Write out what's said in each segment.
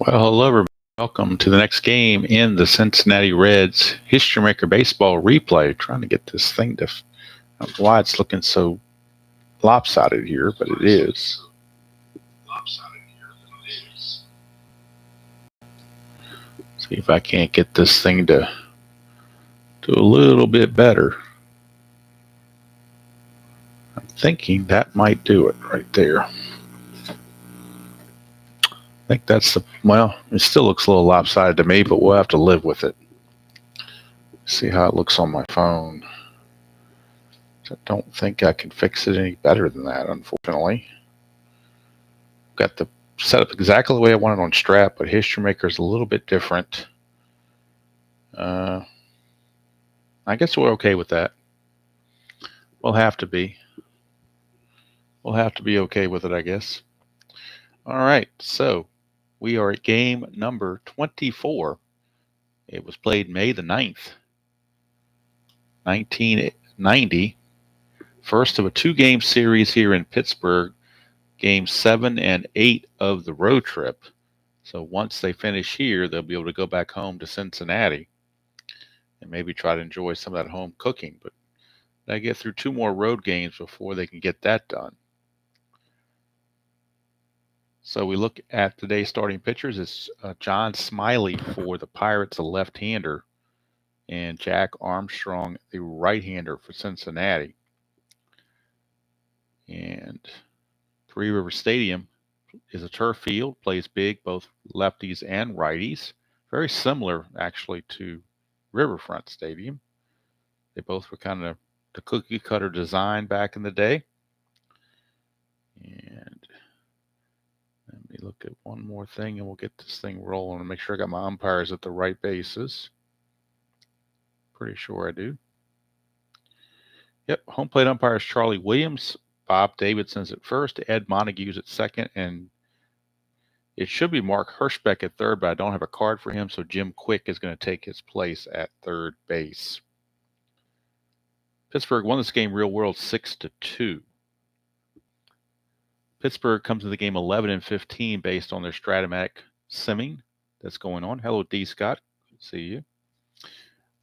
Well, hello, everybody. Welcome to the next game in the Cincinnati Reds History Maker Baseball replay. Trying to get this thing to, I don't know why it's looking so lopsided here, but it is. See if I can't get this thing to do a little bit better. I'm thinking that might do it right there. I think that's well, it still looks a little lopsided to me, but we'll have to live with it. See how it looks on my phone. I don't think I can fix it any better than that, unfortunately. Got the setup exactly the way I want it on Strap, but History Maker is a little bit different. I guess we're okay with that. We'll have to be. We'll have to be okay with it, I guess. All right, so we are at game number 24. It was played May the 9th, 1990. First of a two-game series here in Pittsburgh, games 7 and 8 of the road trip. So once they finish here, they'll be able to go back home to Cincinnati and maybe try to enjoy some of that home cooking. But they get through two more road games before they can get that done. So we look at today's starting pitchers. It's John Smiley for the Pirates, a left-hander, and Jack Armstrong, the right-hander for Cincinnati. And Three River Stadium is a turf field, plays big, both lefties and righties. Very similar, actually, to Riverfront Stadium. They both were kind of the cookie-cutter design back in the day. And let me look at one more thing, and we'll get this thing rolling and make sure I got my umpires at the right bases. Pretty sure I do. Yep, home plate umpires Charlie Williams, Bob Davidson's at first, Ed Montague's at second, and it should be Mark Hirschbeck at third, but I don't have a card for him, so Jim Quick is going to take his place at third base. Pittsburgh won this game real world 6-2. Pittsburgh comes to the game 11 and 15 based on their Stratomatic simming that's going on. Hello, D. Scott. Good to see you.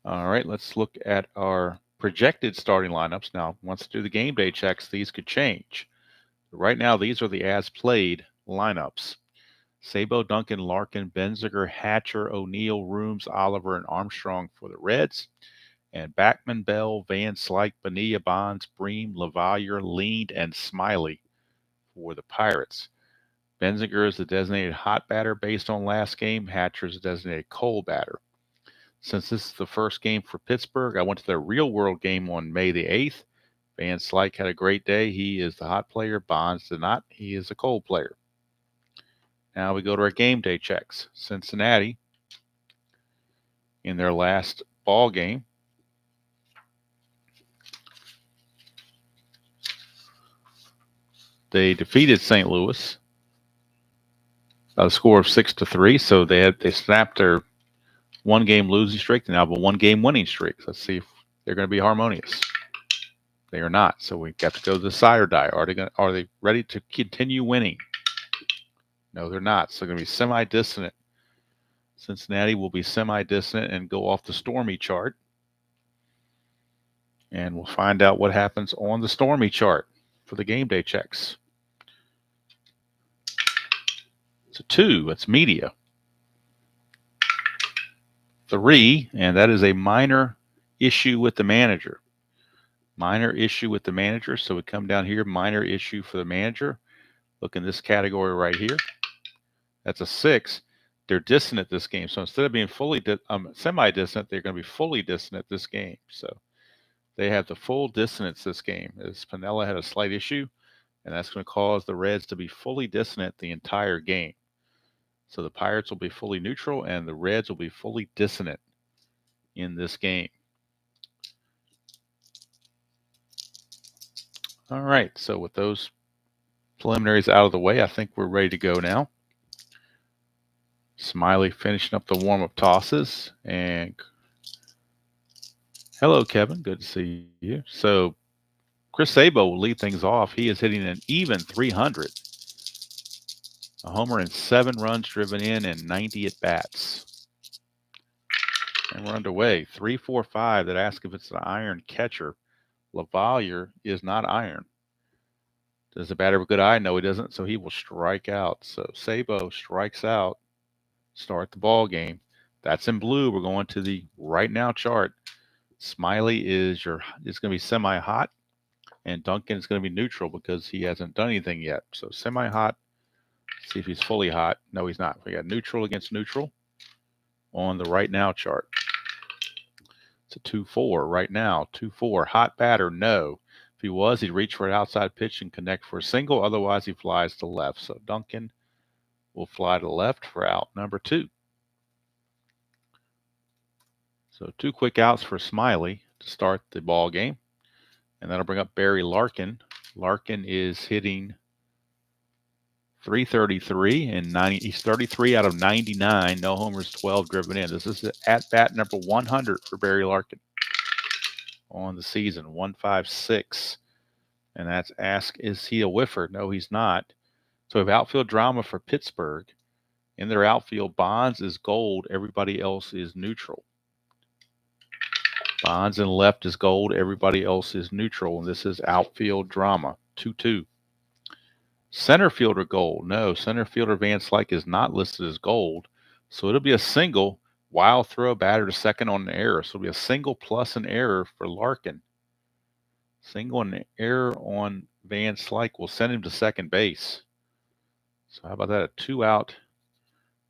All right, let's look at our projected starting lineups. Now, once I do the game day checks, these could change. Right now, these are the as-played lineups. Sabo, Duncan, Larkin, Benziger, Hatcher, O'Neill, Rooms, Oliver, and Armstrong for the Reds. And Backman, Bell, Van Slyke, Bonilla, Bonds, Bream, LaValliere, Leaned, and Smiley for the Pirates. Benziger is the designated hot batter based on last game. Hatcher is the designated cold batter. Since this is the first game for Pittsburgh, I went to their real-world game on May the 8th. Van Slyke had a great day. He is the hot player. Bonds did not. He is a cold player. Now we go to our game day checks. Cincinnati, in their last ball game, they defeated St. Louis by a score of 6-3. So they snapped their one-game losing streak. They now have a one-game winning streak. Let's see if they're going to be harmonious. They are not. So we got to go to the side or die. Are they ready to continue winning? No, they're not. So they're going to be semi-dissonant. Cincinnati will be semi-dissonant and go off the stormy chart. And we'll find out what happens on the stormy chart for the game day checks. It's a 2. That's media. 3, and that is a minor issue with the manager. Minor issue with the manager. So we come down here, minor issue for the manager. Look in this category right here. That's a 6. They're dissonant this game. So instead of being fully semi-dissonant, they're going to be fully dissonant this game. So they have the full dissonance this game. As Piniella had a slight issue, and that's going to cause the Reds to be fully dissonant the entire game. So the Pirates will be fully neutral, and the Reds will be fully dissonant in this game. All right, so with those preliminaries out of the way, I think we're ready to go now. Smiley finishing up the warm-up tosses. And hello, Kevin. Good to see you. So Chris Sabo will lead things off. He is hitting an even 300. A homer and 7 runs driven in and 90 at bats. And we're underway. 3-4-5 that asks if it's an iron catcher. LaValliere is not iron. Does the batter have a good eye? No, he doesn't, so he will strike out. So Sabo strikes out. Start the ball game. That's in blue. We're going to the right now chart. Smiley is going to be semi-hot, and Duncan is going to be neutral because he hasn't done anything yet. So semi-hot. See if he's fully hot. No, he's not. We got neutral against neutral on the right now chart. It's a 2-4 right now. 2-4. Hot batter, no. If he was, he'd reach for an outside pitch and connect for a single. Otherwise, he flies to left. So Duncan will fly to left for out number 2. So 2 quick outs for Smiley to start the ball game. And that'll bring up Barry Larkin. Larkin is hitting .333 and 90. He's 33 out of 99. No homers, 12 driven in. This is at bat number 100 for Barry Larkin on the season. 156. And that's ask, is he a whiffer? No, he's not. So we have outfield drama for Pittsburgh. In their outfield, Bonds is gold. Everybody else is neutral. Bonds in left is gold. Everybody else is neutral. And this is outfield drama. 2-2. Center fielder gold. No, center fielder Van Slyke is not listed as gold. So it'll be a single. Wild throw, batter to second on an error. So it'll be a single plus an error for Larkin. Single and an error on Van Slyke will send him to second base. So how about that? A 2-out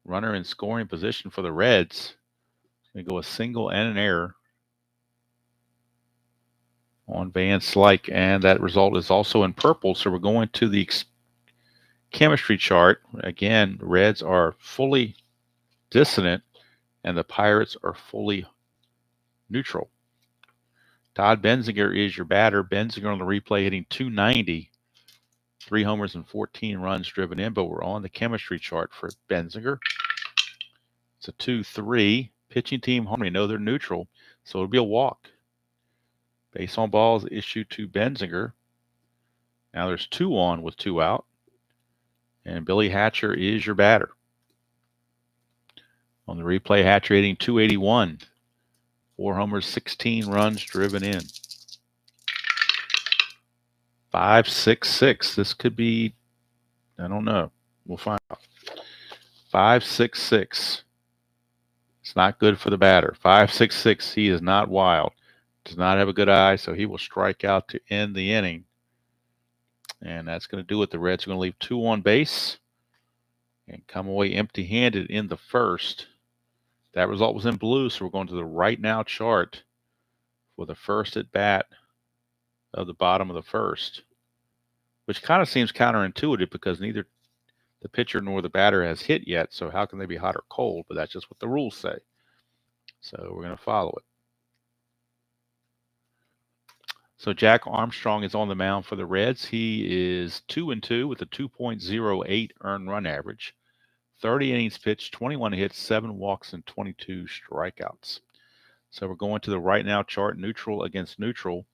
runner in scoring position for the Reds. They go a single and an error on Van Slyke, and that result is also in purple. So we're going to the chemistry chart. Again, the Reds are fully dissonant, and the Pirates are fully neutral. Todd Benzinger is your batter. Benzinger on the replay hitting .290, 3 homers and 14 runs driven in, but we're on the chemistry chart for Benzinger. It's a 2-3. Pitching team harmony. No, they're neutral, so it'll be a walk. Base on balls issued to Benzinger. Now there's 2 on with 2 out. And Billy Hatcher is your batter. On the replay, Hatcher hitting .281. 4 homers, 16 runs driven in. 5-6-6. This could be, I don't know. We'll find out. 5-6-6. It's not good for the batter. 5-6-6. He is not wild. Does not have a good eye, so he will strike out to end the inning. And that's going to do it. The Reds are going to leave 2 on base and come away empty-handed in the first. That result was in blue, so we're going to the right now chart for the first at bat of the bottom of the first, which kind of seems counterintuitive because neither the pitcher nor the batter has hit yet, so how can they be hot or cold? But that's just what the rules say. So we're going to follow it. So Jack Armstrong is on the mound for the Reds. He is 2-2 with a 2.08 earned run average. 30 innings pitched, 21 hits, 7 walks, and 22 strikeouts. So we're going to the right now chart, neutral against neutral,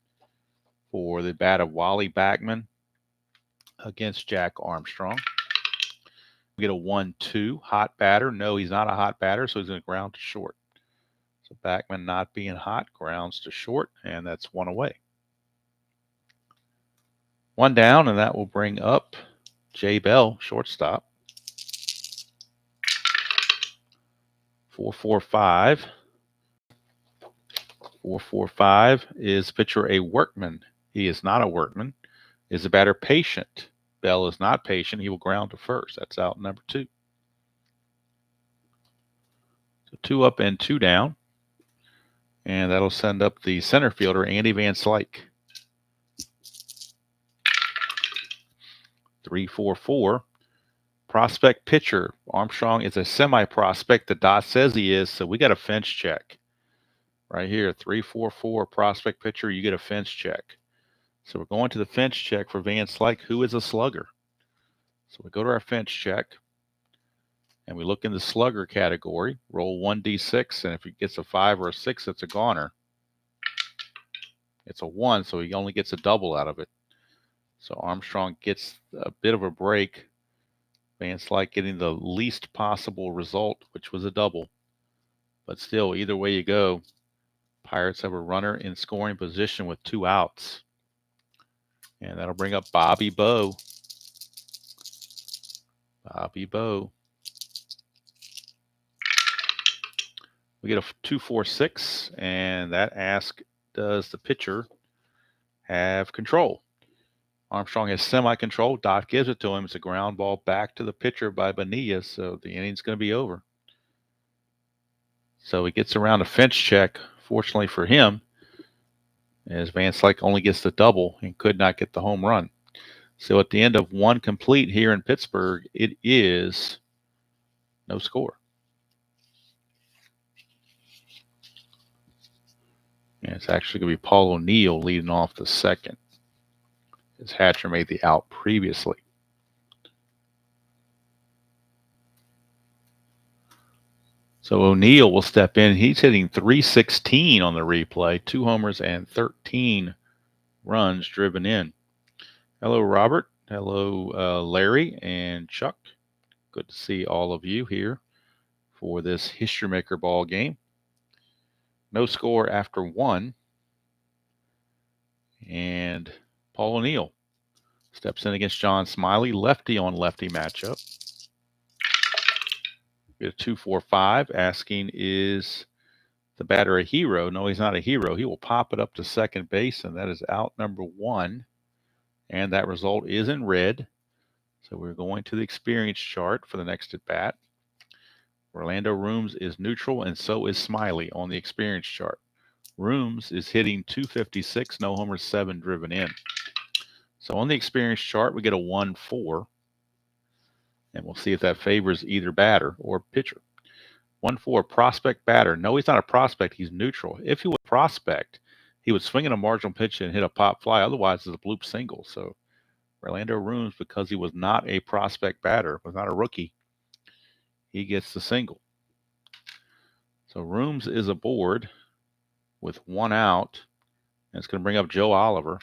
for the bat of Wally Backman against Jack Armstrong. We get a 1-2. Hot batter. No, he's not a hot batter, so he's going to ground to short. So Backman not being hot, grounds to short, and that's 1 away. 1 down, and that will bring up Jay Bell, shortstop. 4-4-5. 4-4-5. Is pitcher a workman? He is not a workman. Is the batter patient? Bell is not patient. He will ground to first. That's out number 2. So 2 up and 2 down. And that'll send up the center fielder, Andy Van Slyke. 3-4-4. Prospect pitcher. Armstrong is a semi-prospect. The dot says he is, so we got a fence check. Right here, 3-4-4 prospect pitcher, you get a fence check. So we're going to the fence check for Van Slyke, who is a slugger. So we go to our fence check, and we look in the slugger category, roll 1d6, and if he gets a 5 or a 6, it's a goner. It's a 1, so he only gets a double out of it. So Armstrong gets a bit of a break Vance like getting the least possible result, which was a double. But still, either way you go, Pirates have a runner in scoring position with 2 outs. And that'll bring up Bobby Bowe. Bobby Bowe. We get a 2-4-6, and that asks, does the pitcher have control? Armstrong has semi-control. Dot gives it to him. It's a ground ball back to the pitcher by Bonilla, so the inning's going to be over. So he gets around a fence check, fortunately for him, as Vance Like only gets the double and could not get the home run. So at the end of 1 complete here in Pittsburgh, it is no score. And it's actually going to be Paul O'Neill leading off the second, as Hatcher made the out previously. So O'Neill will step in. He's hitting .316 on the replay, 2 homers and 13 runs driven in. Hello, Robert. Hello, Larry and Chuck. Good to see all of you here for this History Maker ball game. No score after 1. And Paul O'Neill steps in against John Smiley, lefty on lefty matchup. Get a 2-4-5, asking, is the batter a hero? No, he's not a hero. He will pop it up to second base, and that is out number 1. And that result is in red. So we're going to the experience chart for the next at bat. Orlando Rooms is neutral, and so is Smiley on the experience chart. Rooms is hitting .256, no homers, 7 driven in. So on the experience chart, we get a 1-4. And we'll see if that favors either batter or pitcher. 1-4, prospect batter. No, he's not a prospect. He's neutral. If he was a prospect, he would swing in a marginal pitch and hit a pop fly. Otherwise, it's a bloop single. So Orlando Rooms, because he was not a prospect batter, was not a rookie, he gets the single. So Rooms is aboard with 1 out. And it's going to bring up Joe Oliver.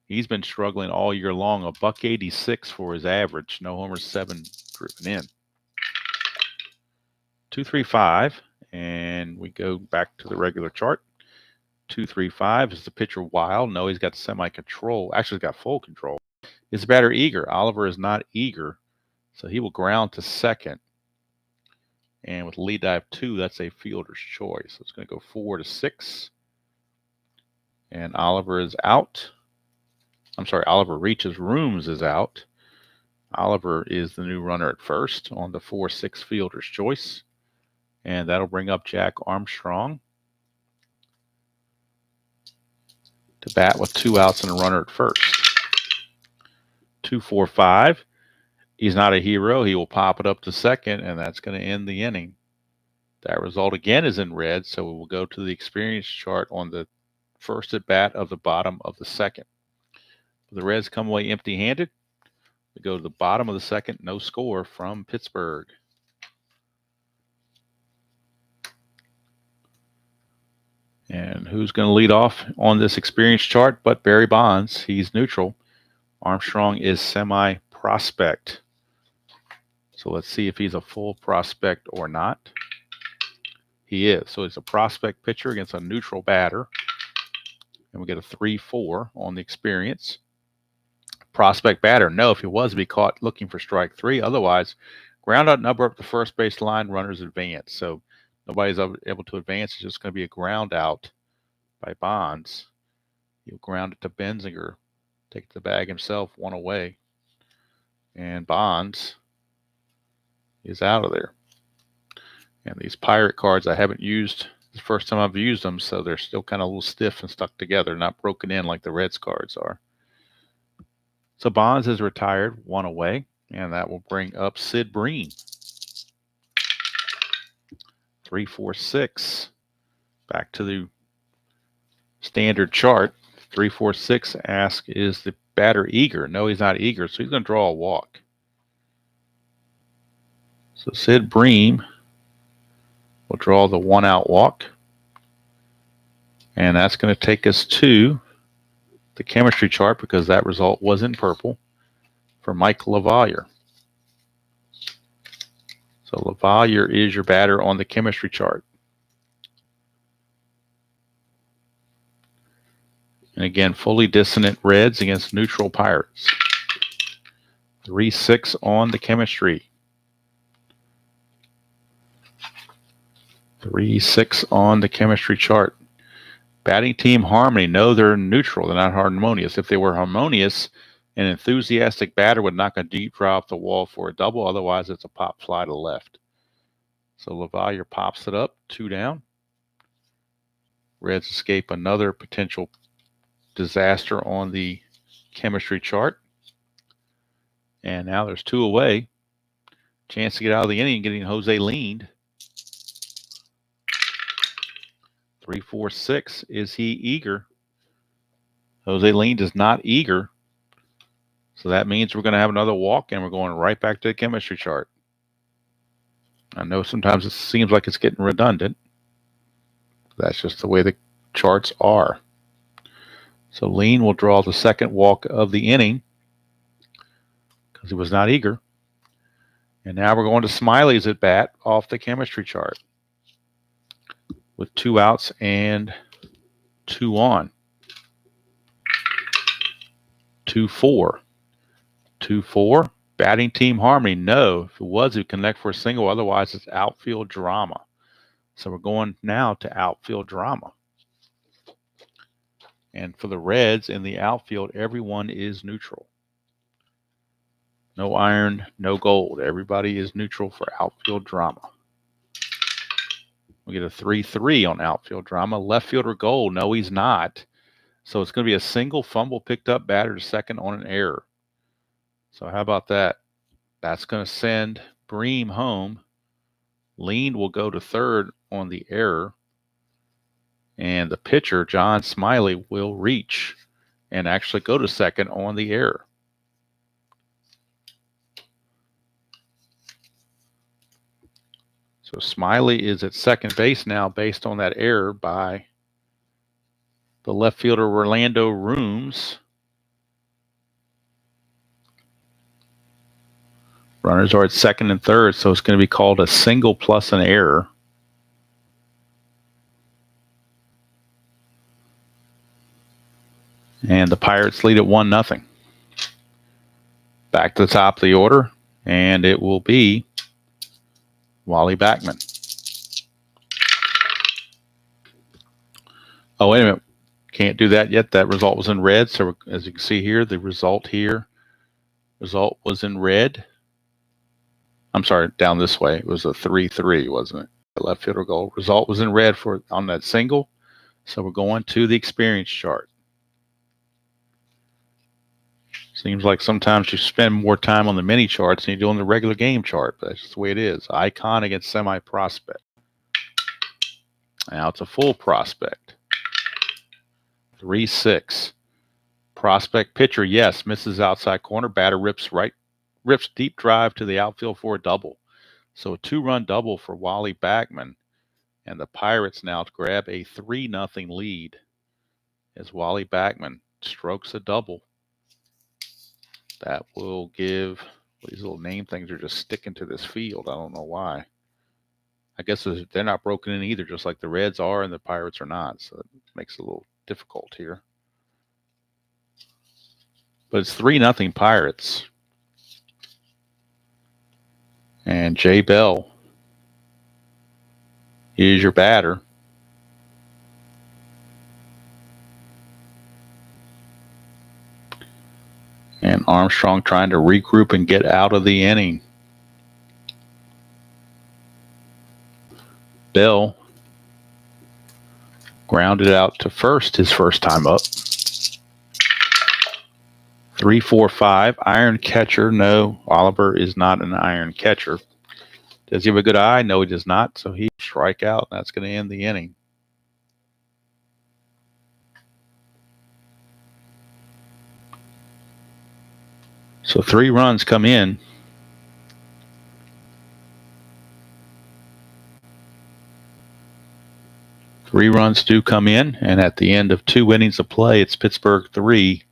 He's been struggling all year long. A $1.86 for his average. No homers, 7 driven in. 2-3-5, and we go back to the regular chart. 2-3-5 is the pitcher wild. No, he's got semi-control. Actually, he's got full control. Is the batter eager? Oliver is not eager, so he will ground to second. And with lead dive 2, that's a fielder's choice. So it's going to go 4-6. And Oliver is out. I'm sorry, Oliver reaches. Rooms is out. Oliver is the new runner at first on the 4-6 fielder's choice. And that'll bring up Jack Armstrong to bat with 2 outs and a runner at first. 2-4-5. He's not a hero. He will pop it up to second, and that's going to end the inning. That result again is in red, so we will go to the experience chart on the first at bat of the bottom of the second. The Reds come away empty-handed. We go to the bottom of the second, no score from Pittsburgh. And who's going to lead off on this experience chart but Barry Bonds? He's neutral. Armstrong is semi-prospect. So let's see if he's a full prospect or not. He is. So he's a prospect pitcher against a neutral batter. And we get a 3-4 on the experience. Prospect batter. No, if he was, he'd be caught looking for strike 3. Otherwise, ground out number up the first base line, runners advance. So nobody's able to advance. It's just going to be a ground out by Bonds. He'll ground it to Benzinger. Take the bag himself, 1 away. And Bonds is out of there. And these Pirate cards I haven't used. It's the first time I've used them, so they're still kind of a little stiff and stuck together, not broken in like the Reds cards are. So Bonds is retired, 1 away, and that will bring up Sid Bream. 3-4-6. Back to the standard chart. 3-4-6 asks, is the batter eager? No, he's not eager, so he's going to draw a walk. So Sid Bream will draw the 1-out walk. And that's going to take us to the chemistry chart because that result was in purple for Mike LaValliere. So LaValliere is your batter on the chemistry chart. And again, fully dissonant Reds against neutral Pirates. 3-6 on the chemistry. 3-6 on the chemistry chart. Batting team harmony. No, they're neutral. They're not harmonious. If they were harmonious, an enthusiastic batter would knock a deep drive off the wall for a double. Otherwise, it's a pop fly to left. So LaValliere pops it up, 2 down. Reds escape another potential disaster on the chemistry chart. And now there's 2 away. Chance to get out of the inning, getting Jose leaned. 3-4-6. Is he eager? Jose leaned is not eager. So that means we're going to have another walk, and we're going right back to the chemistry chart. I know sometimes it seems like it's getting redundant. That's just the way the charts are. So Lean will draw the second walk of the inning because he was not eager. And now we're going to Smiley's at bat off the chemistry chart with 2 outs and 2 on. 2-4. 2-4. Batting team harmony. No. If it was, it would connect for a single. Otherwise, it's outfield drama. So we're going now to outfield drama. And for the Reds in the outfield, everyone is neutral. No iron, no gold. Everybody is neutral for outfield drama. We get a 3-3 on outfield drama. Left fielder gold. No, he's not. So it's going to be a single fumble picked up, batter to second on an error. So how about that? That's going to send Bream home. Lean will go to third on the error. And the pitcher, John Smiley, will reach and actually go to second on the error. So Smiley is at second base now based on that error by the left fielder, Orlando Rooms. Runners are at second and third, so it's going to be called a single plus an error. And the Pirates lead at 1-0. Back to the top of the order, and it will be Wally Backman. Oh, wait a minute. Can't do that yet. That result was in red. So as you can see here, the result was in red. I'm sorry, down this way. It was a 3-3, wasn't it? The left fielder goal. Result was in red on that single. So we're going to the experience chart. Seems like sometimes you spend more time on the mini charts than you do on the regular game chart, but that's just the way it is. Icon against semi-prospect. Now it's a full prospect. 3-6. Prospect pitcher, yes, misses outside corner. Batter rips deep drive to the outfield for a double. So a 2-run double for Wally Backman. And the Pirates now grab a 3-0 lead as Wally Backman strokes a double. That will give, these little name things are just sticking to this field. I don't know why. I guess they're not broken in either, just like the Reds are and the Pirates are not. So it makes it a little difficult here. But it's 3-0 Pirates. And Jay Bell is your batter. And Armstrong trying to regroup and get out of the inning. Bell grounded out to first his first time up. 3-4-5. Iron catcher. No, Oliver is not an iron catcher. Does he have a good eye? No, he does not. So he strike out. That's going to end the inning. So 3 runs come in. Three runs do come in, and at the end of 2 innings of play, it's Pittsburgh 3,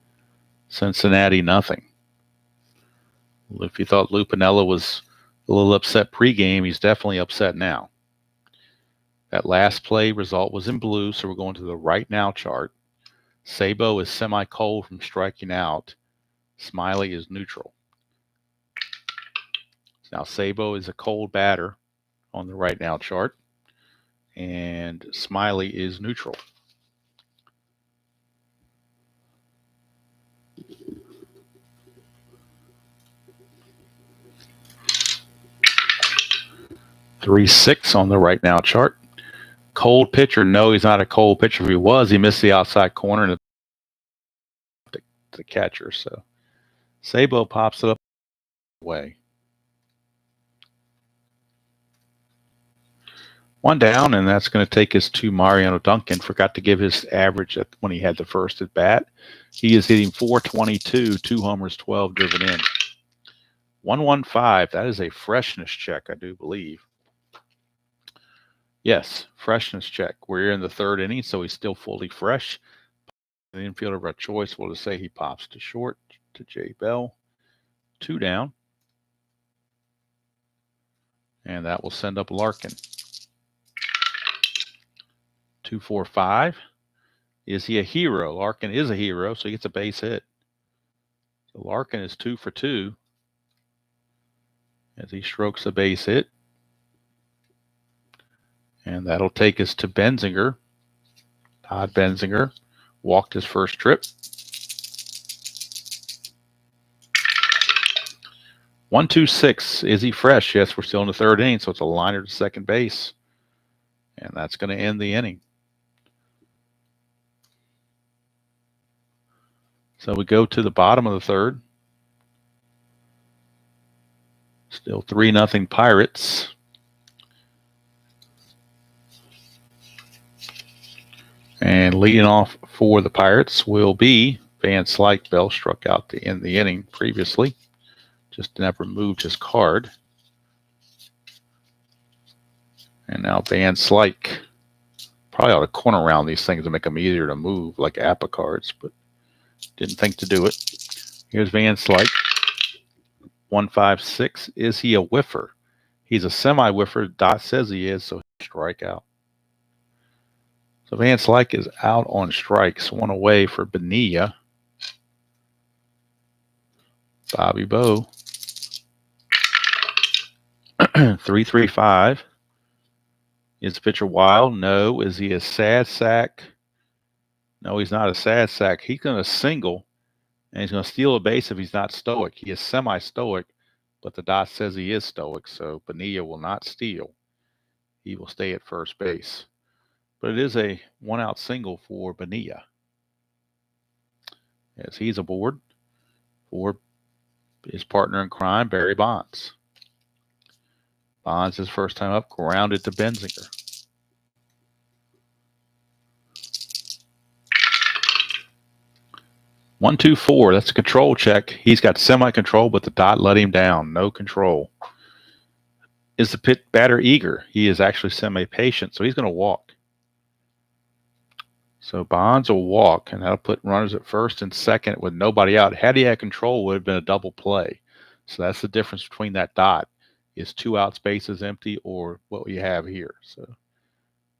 Cincinnati 0. If you thought Lupinella was A little upset pregame. He's definitely upset now. That last play result was in blue, so we're going to the right now chart. Sabo is semi-cold from striking out. Smiley is neutral. Now Sabo is a cold batter on the right now chart, and Smiley is neutral. Three six on the right now chart. Cold pitcher. No, he's not a cold pitcher. If he was, he missed the outside corner and the catcher. So Sabo pops it up away. One down, and that's going to take us to Mariano Duncan. Forgot to give his average when he had the first at bat. He is hitting .422, 2 homers, 12 driven in. 115. That is a freshness check, I do believe. Yes, freshness check. We're in the third inning, so he's still fully fresh. The infielder of our choice will just say he pops to short to Jay Bell. 2 down. And that will send up Larkin. 2-4-5. Is he a hero? Larkin is a hero, so he gets a base hit. So Larkin is 2 for 2 as he strokes a base hit. And that'll take us to Benzinger. Todd Benzinger walked his first trip. 1-2-6. Is he fresh? Yes, we're still in the third inning, so it's a liner to second base. And that's going to end the inning. So we go to the bottom of the third. Still 3-0 Pirates. And leading off for the Pirates will be Van Slyke. Bell struck out to end the inning previously. Just never moved his card. And now Van Slyke. Probably ought to corner around these things to make them easier to move like APA cards, but didn't think to do it. Here's Van Slyke. 1-5-6. Is he a whiffer? He's a semi-whiffer. Dot says he is, so strike out. So Van Slyke is out on strikes. 1 away for Bonilla. Bobby Bowe. 3-3-5. Is the pitcher wild? No. Is he a sad sack? No, he's not a sad sack. He's going to single, and he's going to steal a base if he's not stoic. He is semi-stoic, but the dot says he is stoic, so Bonilla will not steal. He will stay at first base. But it is a 1-out single for Bonilla. As he's aboard for his partner in crime, Barry Bonds. Bonds, his first time up, grounded to Benzinger. One, 2, 4. That's a control check. He's got semi-control, but the dot let him down. No control. Is the pit batter eager? He is actually semi-patient, so he's going to walk. So Bonds will walk, and that'll put runners at first and second with nobody out. Had he had control, it would have been a double play. So that's the difference between that dot. Is 2 outs, bases empty, or what we have here. So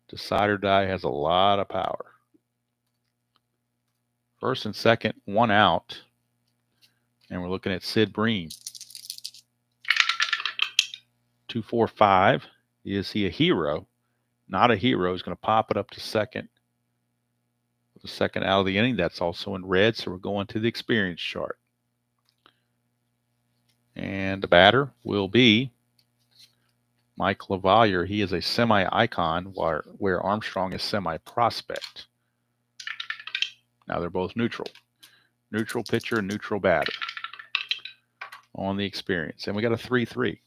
decide or die has a lot of power. First and second, 1 out. And we're looking at Sid Bream. 2-4-5. Is he a hero? Not a hero. He's going to pop it up to second. With the second out of the inning, that's also in red, so we're going to the experience chart. And the batter will be Mike LaValliere. He is a semi-icon, where Armstrong is semi-prospect. Now they're both neutral. Neutral pitcher, neutral batter on the experience. And we got a 3-3.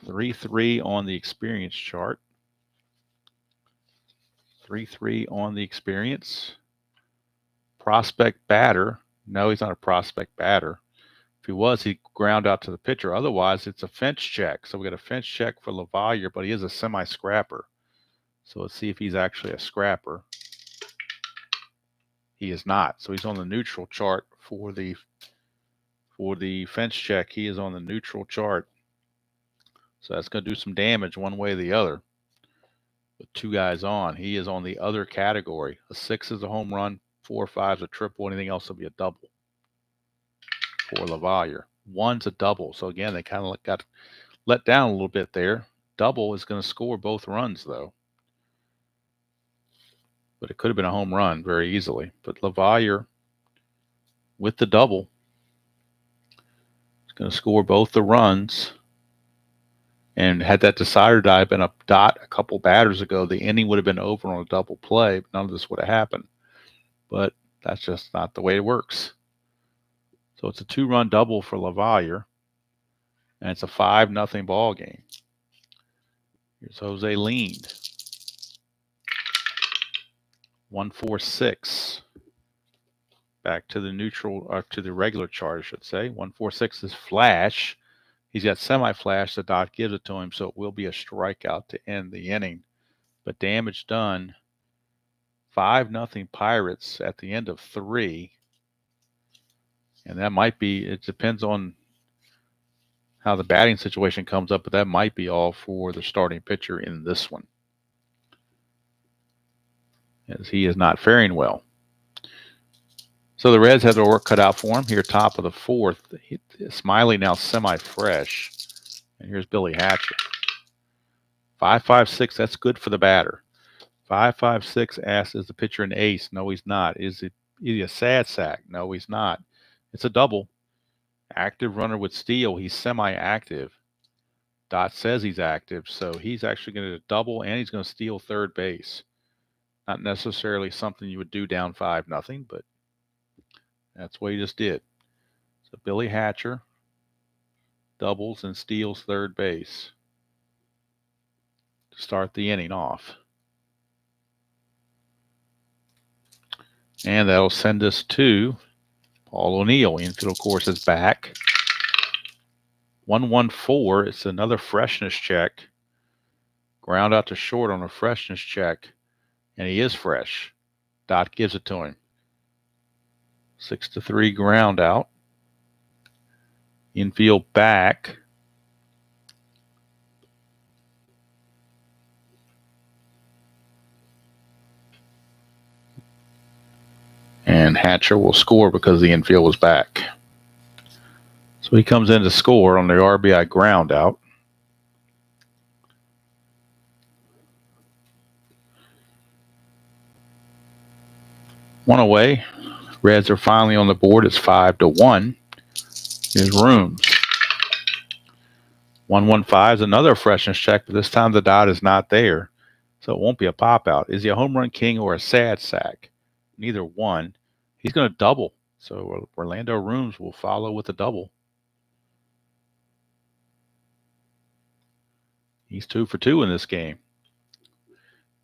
3-3 on the experience chart. 3-3 on the experience. Prospect batter. No, he's not a prospect batter. If he was, he'd ground out to the pitcher. Otherwise, it's a fence check. So we got a fence check for LaValliere, but he is a semi-scrapper. So let's see if he's actually a scrapper. He is not. So he's on the neutral chart for the fence check. He is on the neutral chart. So that's going to do some damage one way or the other. With two guys on, he is on the other category. A 6 is a home run, 4 or 5 is a triple, anything else will be a double for LaValliere. 1's a double. So again, they kind of got let down a little bit there. Double is going to score both runs, though. But it could have been a home run very easily. But LaValliere, with the double, is going to score both the runs. And had that decider die been a dot a couple batters ago, the inning would have been over on a double play. None of this would have happened. But that's just not the way it works. So it's a 2-run double for LaValliere. And it's a 5-0 ball game. Here's Jose leaned. 1-4-6. Back to the neutral, or to the regular chart, I should say. 1-4-6 is flash. He's got semi-flash. The dot gives it to him, so it will be a strikeout to end the inning. But damage done. 5-0 Pirates at the end of 3. And that might be, it depends on how the batting situation comes up, but that might be all for the starting pitcher in this one, as he is not faring well. So the Reds have their work cut out for him here, top of the 4th. Smiley now semi-fresh. And here's Billy Hatcher. 5-5-6, that's good for the batter. 5-5-6 asks, is the pitcher an ace? No, he's not. Is he a sad sack? No, he's not. It's a double. Active runner with steal. He's semi-active. Dot says he's active, so he's actually going to double and he's going to steal third base. Not necessarily something you would do down 5-0, but that's what he just did. So Billy Hatcher doubles and steals third base to start the inning off. And that'll send us to Paul O'Neill. Infield, of course, is back. 1-1-4. It's another freshness check. Ground out to short on a freshness check. And he is fresh. Dot gives it to him. 6-3 ground out. Infield back. And Hatcher will score because the infield was back. So he comes in to score on the RBI ground out. One away. Reds are finally on the board. It's 5-1. Here's Rooms. 1-1-5 is another freshness check, but this time the dot is not there. So it won't be a pop out. Is he a home run king or a sad sack? Neither one. He's going to double. So Orlando Rooms will follow with a double. He's 2 for 2 in this game.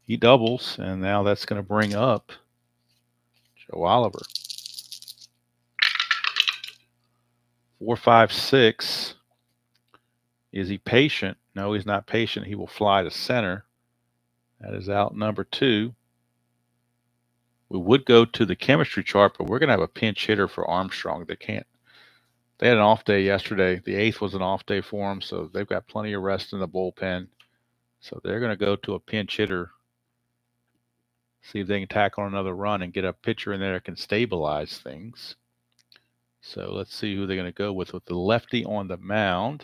He doubles, and now that's going to bring up Joe Oliver. 4-5-6. Is he patient? No, he's not patient. He will fly to center. That is out number 2. We would go to the chemistry chart, but we're going to have a pinch hitter for Armstrong. They had an off day yesterday. The 8th was an off day for them, so they've got plenty of rest in the bullpen. So they're going to go to a pinch hitter, see if they can tackle another run and get a pitcher in there that can stabilize things. So let's see who they're going to go with the lefty on the mound.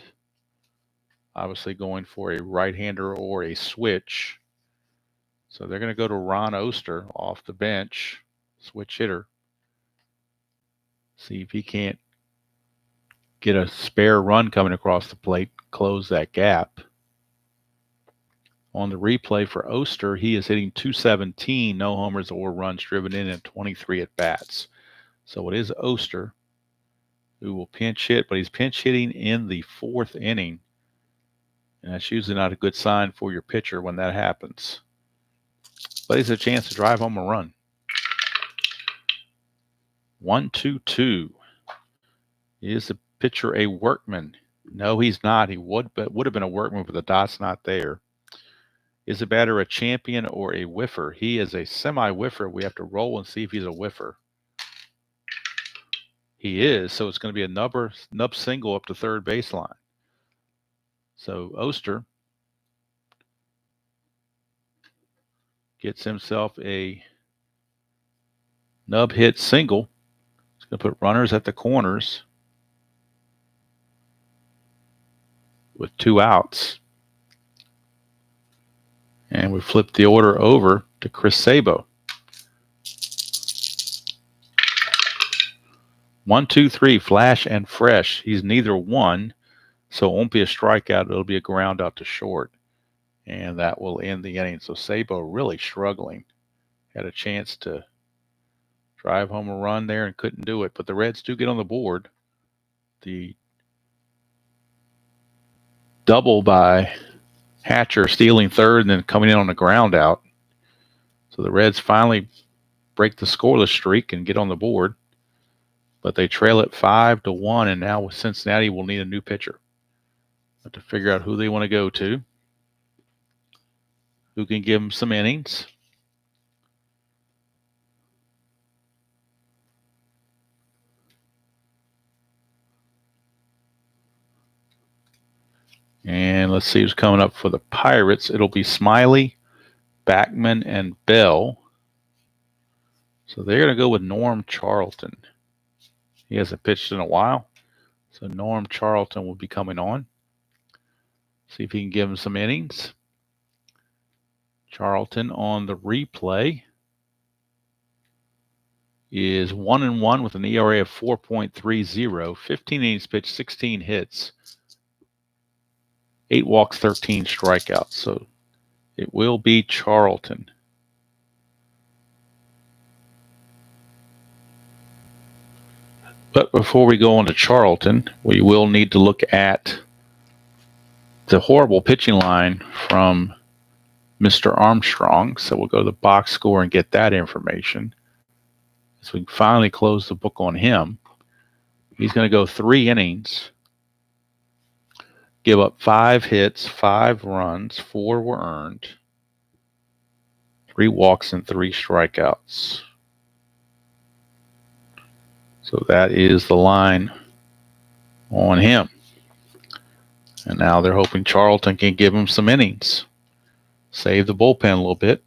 Obviously going for a right-hander or a switch. So they're going to go to Ron Oster off the bench, switch hitter. See if he can't get a spare run coming across the plate, close that gap. On the replay for Oster, he is hitting .217, no homers or runs driven in, and 23 at-bats. So it is Oster who will pinch hit, but he's pinch hitting in the 4th inning. And that's usually not a good sign for your pitcher when that happens. But he's a chance to drive home a run. 1-2-2. Is the pitcher a workman? No, he's not. He would have been a workman, but the dot's not there. Is the batter a champion or a whiffer? He is a semi-whiffer. We have to roll and see if he's a whiffer. He is, so it's going to be a nub single up to third baseline. So Oster gets himself a nub hit single. He's going to put runners at the corners with 2 outs. And we flip the order over to Chris Sabo. 1, 2, 3, flash and fresh. He's neither one, so it won't be a strikeout. It'll be a ground out to short. And that will end the inning. So Sabo really struggling. Had a chance to drive home a run there and couldn't do it. But the Reds do get on the board. The double by Hatcher stealing third and then coming in on a ground out. So the Reds finally break the scoreless streak and get on the board. But they trail it 5-1, and now with Cincinnati will need a new pitcher. Have to figure out who they want to go to, who can give them some innings. And let's see who's coming up for the Pirates. It'll be Smiley, Backman, and Bell. So they're going to go with Norm Charlton. He hasn't pitched in a while. So Norm Charlton will be coming on. See if he can give him some innings. Charlton on the replay is 1-1 with an ERA of 4.30, 15 innings pitched, 16 hits, 8 walks, 13 strikeouts. So it will be Charlton. But before we go on to Charlton, we will need to look at the horrible pitching line from Mr. Armstrong. So we'll go to the box score and get that information. So we can finally close the book on him. He's going to go 3 innings, give up 5 hits, 5 runs, 4 were earned, 3 walks, and 3 strikeouts. So that is the line on him. And now they're hoping Charlton can give him some innings. Save the bullpen a little bit.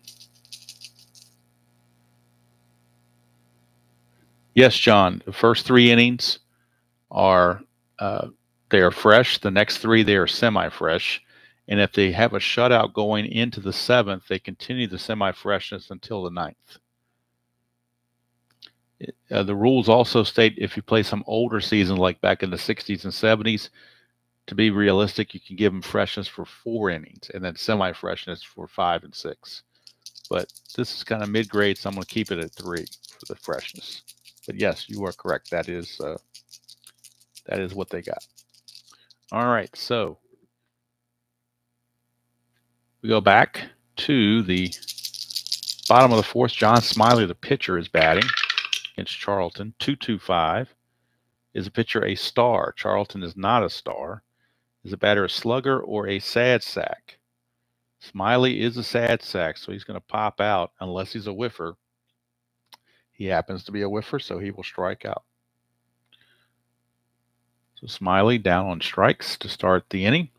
Yes, John, the first 3 innings are they are fresh. The next 3, they are semi-fresh. And if they have a shutout going into the 7th, they continue the semi-freshness until the 9th. The rules also state if you play some older seasons like back in the 60s and 70s, to be realistic, you can give them freshness for 4 innings and then semi-freshness for 5 and 6. But this is kind of mid-grade, so I'm going to keep it at 3 for the freshness. But yes, you are correct. That is what they got. All right, so we go back to the bottom of the 4th. John Smiley, the pitcher, is batting against Charlton. 2.25. Is a pitcher a star? Charlton is not a star. Is a batter a slugger or a sad sack? Smiley is a sad sack, so he's going to pop out unless he's a whiffer. He happens to be a whiffer, so he will strike out. So Smiley down on strikes to start the inning.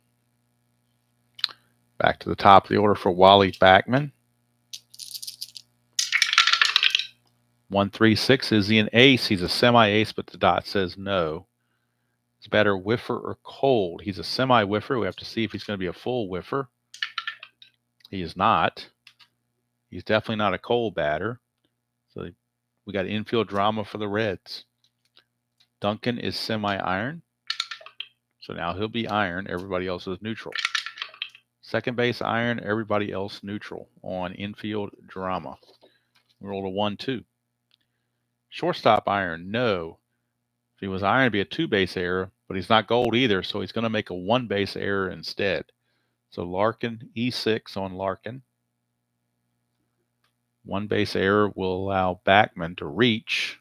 Back to the top of the order for Wally Backman. 1-3-6. Is he an ace? He's a semi-ace, but the dot says no. Is batter whiffer or cold? He's a semi-whiffer. We have to see if he's going to be a full whiffer. He is not. He's definitely not a cold batter. So we got infield drama for the Reds. Duncan is semi-iron. So now he'll be iron. Everybody else is neutral. Second base iron. Everybody else neutral on infield drama. We rolled a 1-2. Shortstop iron. No. If he was iron, it'd be a 2-base error, but he's not gold either, so he's going to make a 1-base error instead. So Larkin, E6 on Larkin. 1-base error will allow Backman to reach.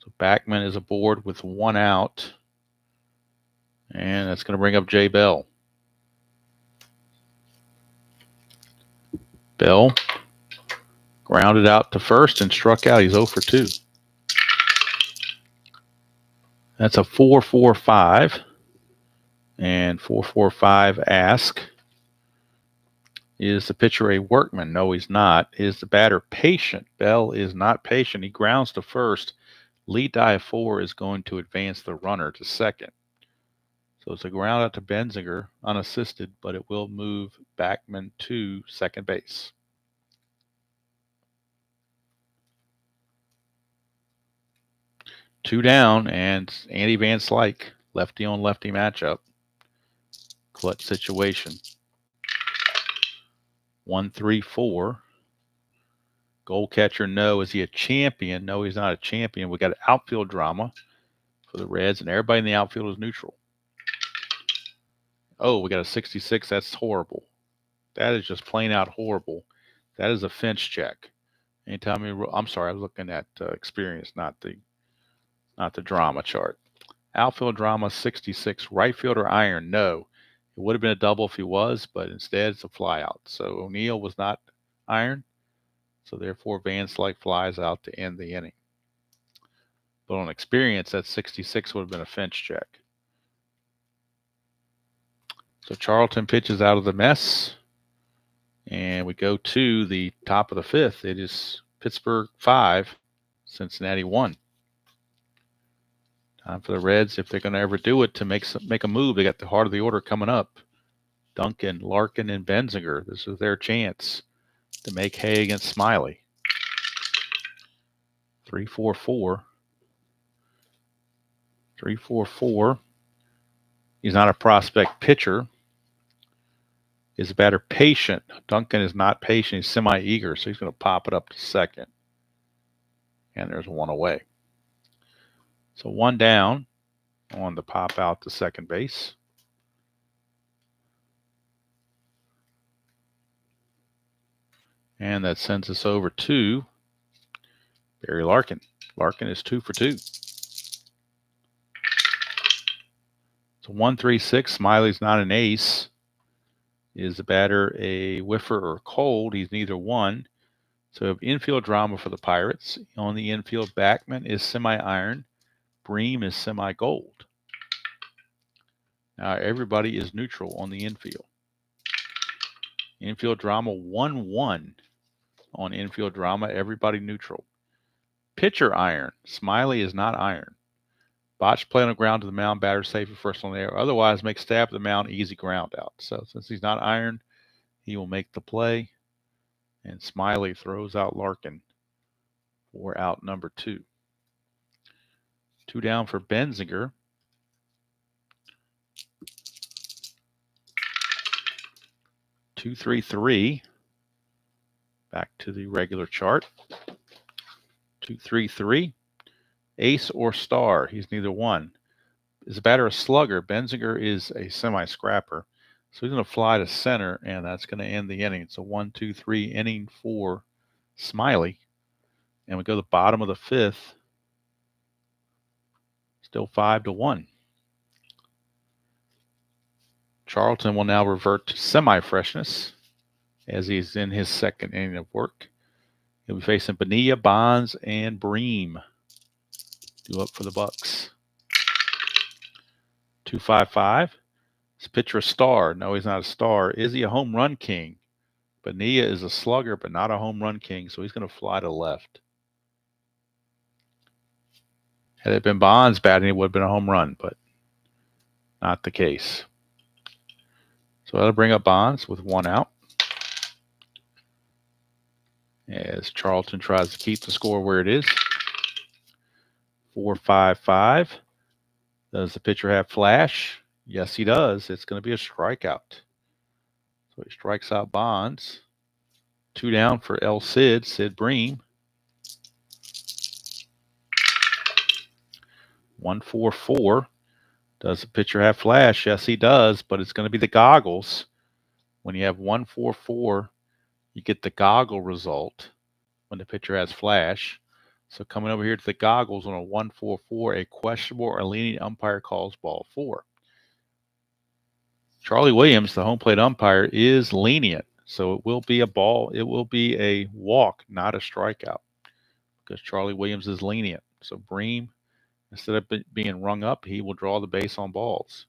So Backman is aboard with 1 out. And that's going to bring up Jay Bell. Bell grounded out to first and struck out. He's 0 for 2. That's a 4-4-5. And 445 ask, is the pitcher a workman? No, he's not. Is the batter patient? Bell is not patient. He grounds to first. Lead die of 4 is going to advance the runner to second. So it's a ground out to Benzinger, unassisted, but it will move Backman to second base. Two down, and Andy Van Slyke, lefty on lefty matchup. Clutch situation. 1-3-4. Goal catcher, no. Is he a champion? No, he's not a champion. We got outfield drama for the Reds, and everybody in the outfield is neutral. Oh, we got a 66. That's horrible. That is just plain out horrible. That is a Finch check. Anytime I'm sorry, I was looking at experience, not the drama chart. Outfield drama 66. Right fielder iron, no. It would have been a double if he was, but instead it's a fly out. So O'Neill was not iron. So therefore Van Slyke flies out to end the inning. But on experience, that 66 would have been a Finch check. So Charlton pitches out of the mess. And we go to the top of the fifth. It is Pittsburgh 5, Cincinnati 1. Time for the Reds, if they're going to ever do it, to make a move. They got the heart of the order coming up. Duncan, Larkin, and Benzinger. This is their chance to make hay against Smiley. 3-4-4. 3-4-4. He's not a prospect pitcher. Is the batter patient? Duncan is not patient. He's semi-eager, so he's going to pop it up to second. And there's one away. So one down on the pop out to second base. And that sends us over to Barry Larkin. Larkin is 2 for 2. So 1-3-6. Smiley's not an ace. Is the batter a whiffer or cold? He's neither one. So we have infield drama for the Pirates. On the infield, Backman is semi-iron. Bream is semi-gold. Now everybody is neutral on the infield. Infield drama 1-1 on infield drama. Everybody neutral. Pitcher iron. Smiley is not iron. Botch play on the ground to the mound. Batter safe at first on the air. Otherwise, make stab at the mound. Easy ground out. So since he's not iron, he will make the play. And Smiley throws out Larkin for out number 2. 2 down for Benzinger. Two, 3-3. Back to the regular chart. 2-3-3. Ace or star. He's neither one. Is the batter a slugger? Benzinger is a semi-scrapper. So he's going to fly to center, and that's going to end the inning. It's a 1-2-3 inning for Smiley. And we go to the bottom of the fifth. Still 5-1. Charlton will now revert to semi-freshness as he's in his second inning of work. He'll be facing Bonilla, Bonds, and Bream. Due up for the Bucks. 2-5-5. Is pitcher a star? No, he's not a star. Is he a home run king? Bonilla is a slugger, but not a home run king, so he's going to fly to left. Had it been Bonds batting, it would have been a home run, but not the case. So that'll bring up Bonds with one out. As Charlton tries to keep the score where it is. 4-5-5. Does the pitcher have flash? Yes, he does. It's going to be a strikeout. So he strikes out Bonds. 2 down for Sid Bream. 1-4-4. Does the pitcher have flash? Yes, he does, but it's going to be the goggles. When you have 1-4-4, you get the goggle result when the pitcher has flash. So coming over here to the goggles on a 1-4-4, a questionable or lenient umpire calls ball 4. Charlie Williams, the home plate umpire, is lenient. So it will be a ball. It will be a walk, not a strikeout, because Charlie Williams is lenient. So Bream, instead of being rung up, he will draw the base on balls.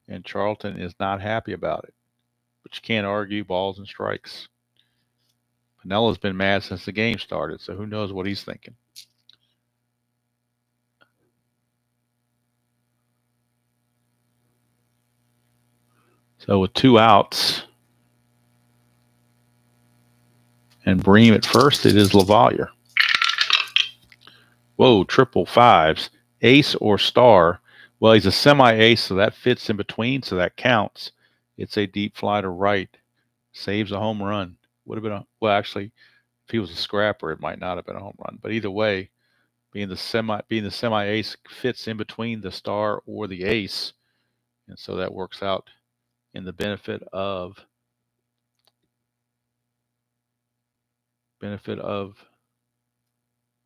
and Charlton is not happy about it. But you can't argue balls and strikes. Pinella's been mad since the game started, so who knows what he's thinking. So with 2 outs and Bream at first, it is LaValliere. Whoa, triple fives. Ace or star. Well, he's a semi-ace, so that fits in between, so that counts. It's a deep fly to right. Saves a home run. Would have been well, actually, if he was a scrapper, it might not have been a home run. But either way, being the semi-ace fits in between the star or the ace, and so that works out in the benefit of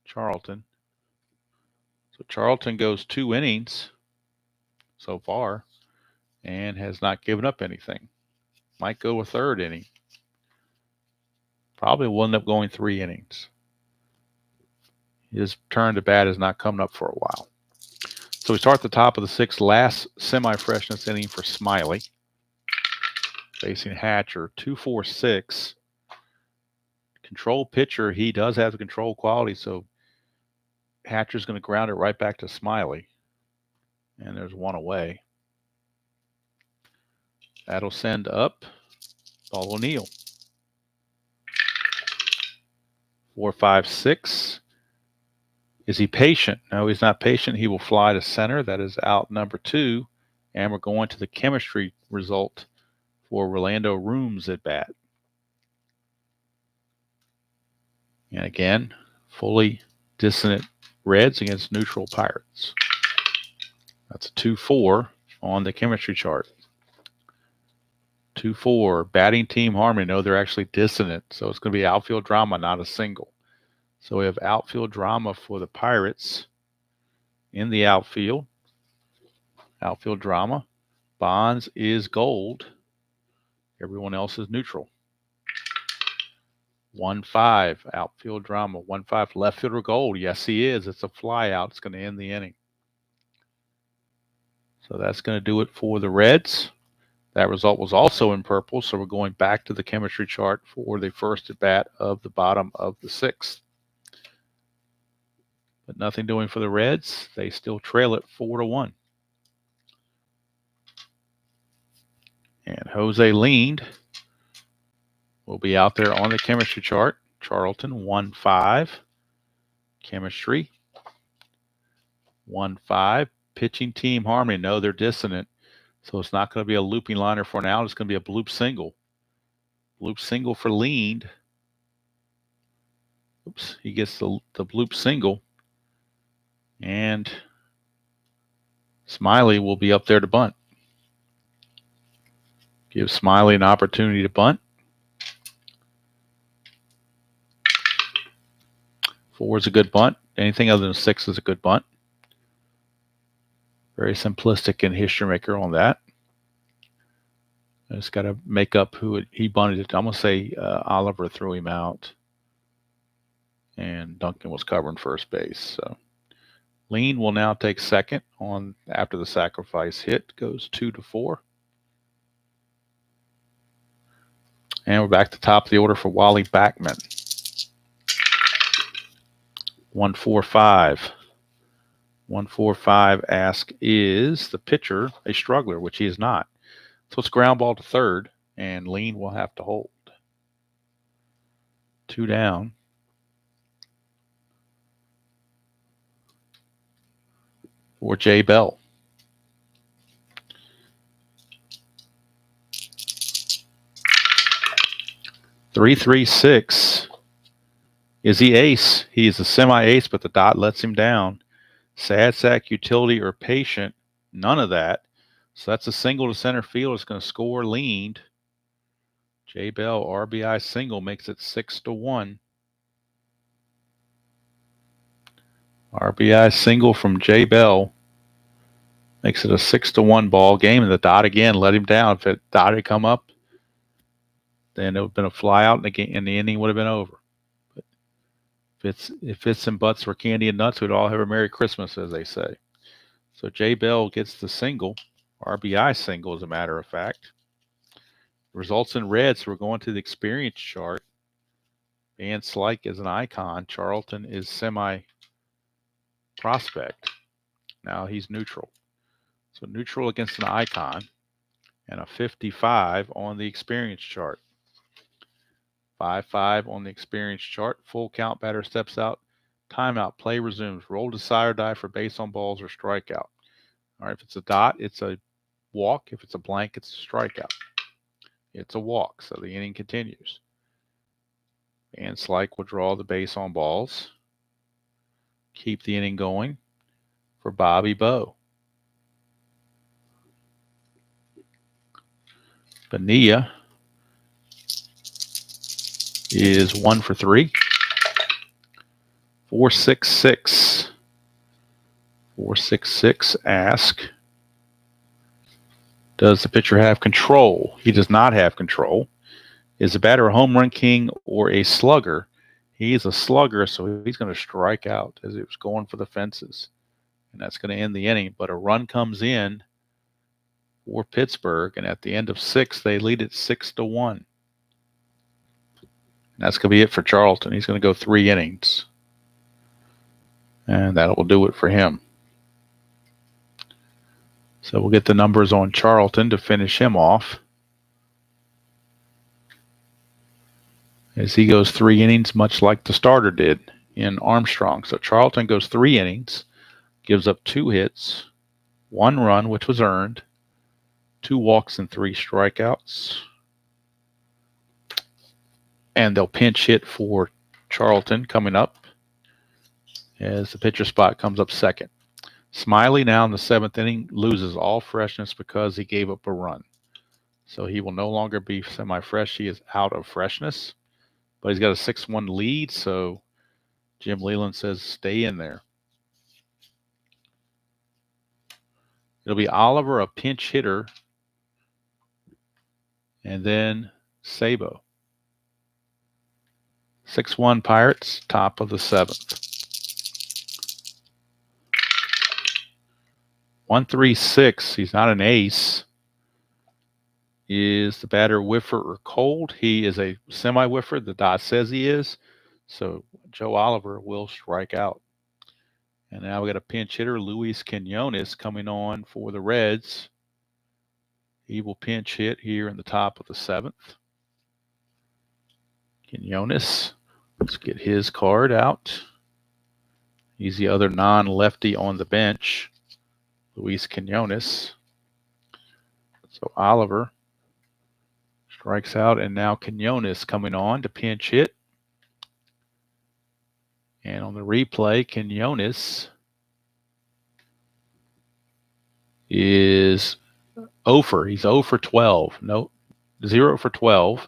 Charlton. So Charlton goes 2 innings so far and has not given up anything. Might go a third inning. Probably will end up going 3 innings. His turn to bat is not coming up for a while. So we start at the top of the 6th, last semi-freshness inning for Smiley. Facing Hatcher, 2-4-6. Control pitcher, he does have the control quality, so Hatcher's going to ground it right back to Smiley. And there's 1 away. That'll send up Paul O'Neill. 4-5-6. Is he patient? No, he's not patient. He will fly to center. That is out number 2. And we're going to the chemistry result for Rolando Rooms at bat. And again, fully dissonant Reds against neutral Pirates. That's a 2-4 on the chemistry chart. 2-4. Batting team harmony. No, they're actually dissonant. So it's going to be outfield drama, not a single. So we have outfield drama for the Pirates in the outfield. Outfield drama. Bonds is gold. Everyone else is neutral. 1-5. Outfield drama. 1-5. Left fielder gold. Yes, he is. It's a fly out. It's going to end the inning. So that's going to do it for the Reds. That result was also in purple, so we're going back to the chemistry chart for the first at bat of the bottom of the 6th. But nothing doing for the Reds. They still trail it 4-1. And Jose Leaned will be out there on the chemistry chart. Charlton, 1-5. Chemistry, 1-5. Pitching team harmony. No, they're dissonant. So it's not going to be a looping liner for an out. It's going to be a bloop single. Bloop single for Leaned. Oops, he gets the bloop single. And Smiley will be up there to bunt. Give Smiley an opportunity to bunt. 4 is a good bunt. Anything other than 6 is a good bunt. Very simplistic and history maker on that. I just got to make up who he bunted it. I'm going to say Oliver threw him out. And Duncan was covering first base. So Lean will now take second on after the sacrifice hit. Goes 2-4. And we're back to the top of the order for Wally Backman. 1-4-5. 1-4-5 ask, is the pitcher a struggler, which he is not. So it's ground ball to third, and Lean will have to hold. 2 down. For Jay Bell. (3-3-6). Is he ace? He is a semi-ace, but the dot lets him down. Sad sack, utility, or patient. None of that. So that's a single to center field. It's going to score Leaned. Jay Bell, RBI single, makes it 6-1. RBI single from Jay Bell makes it a 6-1 ball game. And the dot again let him down. If it dot had come up, then it would have been a fly out, and the inning would have been over. But if it's and butts were candy and nuts, we'd all have a Merry Christmas, as they say. So Jay Bell gets the single. RBI single, as a matter of fact. Results in red, so we're going to the experience chart. Van Slyke is an icon. Charlton is semi-prospect. Now he's neutral. So neutral against an icon, and a 55 on the experience chart. 5-5 on the experience chart. Full count, batter steps out. Timeout, play resumes. Roll to side or die for base on balls or strikeout. All right, if it's a dot, it's a walk. If it's a blank, it's a strikeout. It's a walk, so the inning continues. Van Slyke will draw the base on balls. Keep the inning going for Bobby Bowe. Bonilla is 1 for 3. 466. 466 ask, does the pitcher have control? He does not have control. Is the batter a home run king or a slugger? He is a slugger, so he's going to strike out as it was going for the fences. And that's going to end the inning. But a run comes in for Pittsburgh, and at the end of 6, they lead it 6-1. And that's going to be it for Charlton. He's going to go 3 innings. And that will do it for him. So we'll get the numbers on Charlton to finish him off. As he goes 3 innings, much like the starter did in Armstrong. So Charlton goes 3 innings, gives up 2 hits, 1 run, which was earned, 2 walks and 3 strikeouts. And they'll pinch hit for Charlton coming up as the pitcher spot comes up second. Smiley now in the 7th inning loses all freshness because he gave up a run. So he will no longer be semi-fresh. He is out of freshness. But he's got a 6-1 lead, so Jim Leyland says stay in there. It'll be Oliver, a pinch hitter, and then Sabo. 6-1 Pirates, top of the 7th. 1-3-6, he's not an ace. Is the batter whiffer or cold? He is a semi-whiffer. The dot says he is. So Joe Oliver will strike out. And now we got a pinch hitter, Luis Quinones, coming on for the Reds. He will pinch hit here in the top of the 7th. Quinones, let's get his card out. He's the other non-lefty on the bench, Luis Quinones. So Oliver strikes out, and now Quinones coming on to pinch hit. And on the replay, Quinones is 0 for. He's 0 for 12. No, 0 for 12.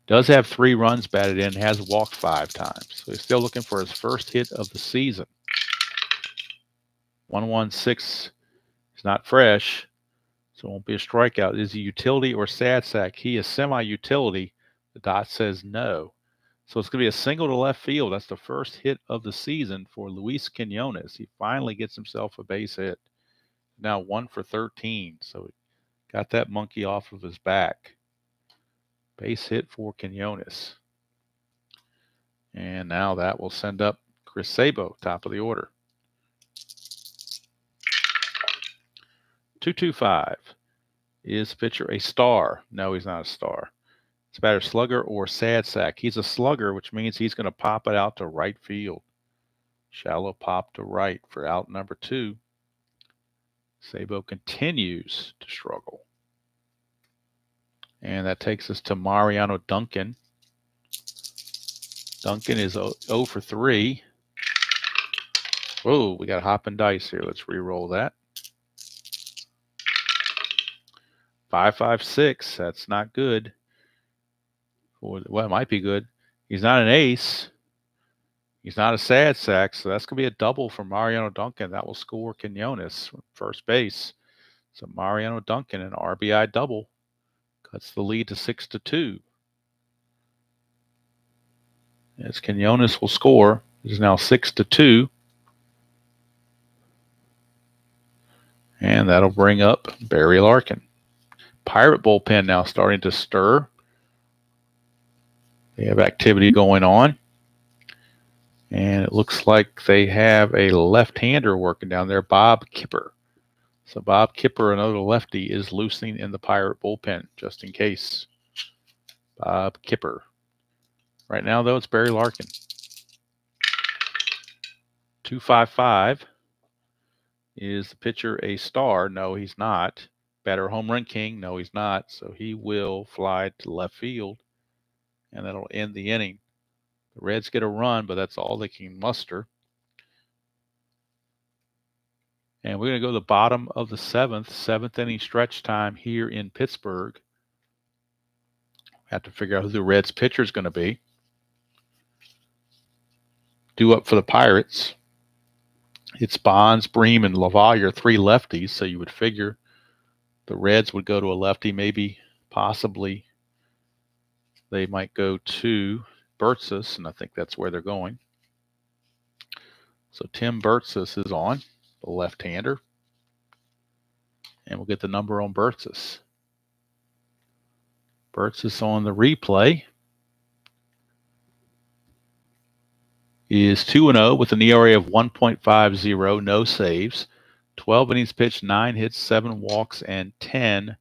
Does have 3 runs batted in, has walked 5 times. So he's still looking for his first hit of the season. 1-1-6 is not fresh, so it won't be a strikeout. Is he utility or sad sack? He is semi-utility. The dot says no. So it's going to be a single to left field. That's the first hit of the season for Luis Quinones. He finally gets himself a base hit. Now 1 for 13. So he got that monkey off of his back. Base hit for Quinones. And now that will send up Chris Sabo, top of the order. 2-2-5. Is pitcher a star? No, he's not a star. It's batter slugger or sad sack. He's a slugger, which means he's going to pop it out to right field. Shallow pop to right for out number 2. Sabo continues to struggle. And that takes us to Mariano Duncan. Duncan is 0 for 3. Whoa, we got hopping dice here. Let's re-roll that. 5-5-6. That's not good. Well, it might be good. He's not an ace. He's not a sad sack, so that's going to be a double for Mariano Duncan. That will score Quinones from first base. So Mariano Duncan, an RBI double, cuts the lead to 6-2. As Quinones will score, it is now 6-2. And that'll bring up Barry Larkin. Pirate bullpen now starting to stir. They have activity going on. And it looks like they have a left-hander working down there, Bob Kipper. So Bob Kipper, another lefty, is loosening in the Pirate bullpen, just in case. Bob Kipper. Right now, though, it's Barry Larkin. 255. Is the pitcher a star? No, he's not. Batter home run king? No, he's not. So he will fly to left field, and that'll end the inning. The Reds get a run, but that's all they can muster. And we're going to go to the bottom of the seventh inning stretch time here in Pittsburgh. Have to figure out who the Reds pitcher is going to be. Due up for the Pirates. It's Bonds, Bream, and LaValliere, three lefties, so you would figure the Reds would go to a lefty. Maybe, possibly, they might go to Burtsis, and I think that's where they're going. So Tim Burtsis is on, the left-hander. And we'll get the number on Burtsis. Burtsis on the replay is 2-0 with an ERA of 1.50, no saves. 12 innings pitched, 9 hits, 7 walks, and 10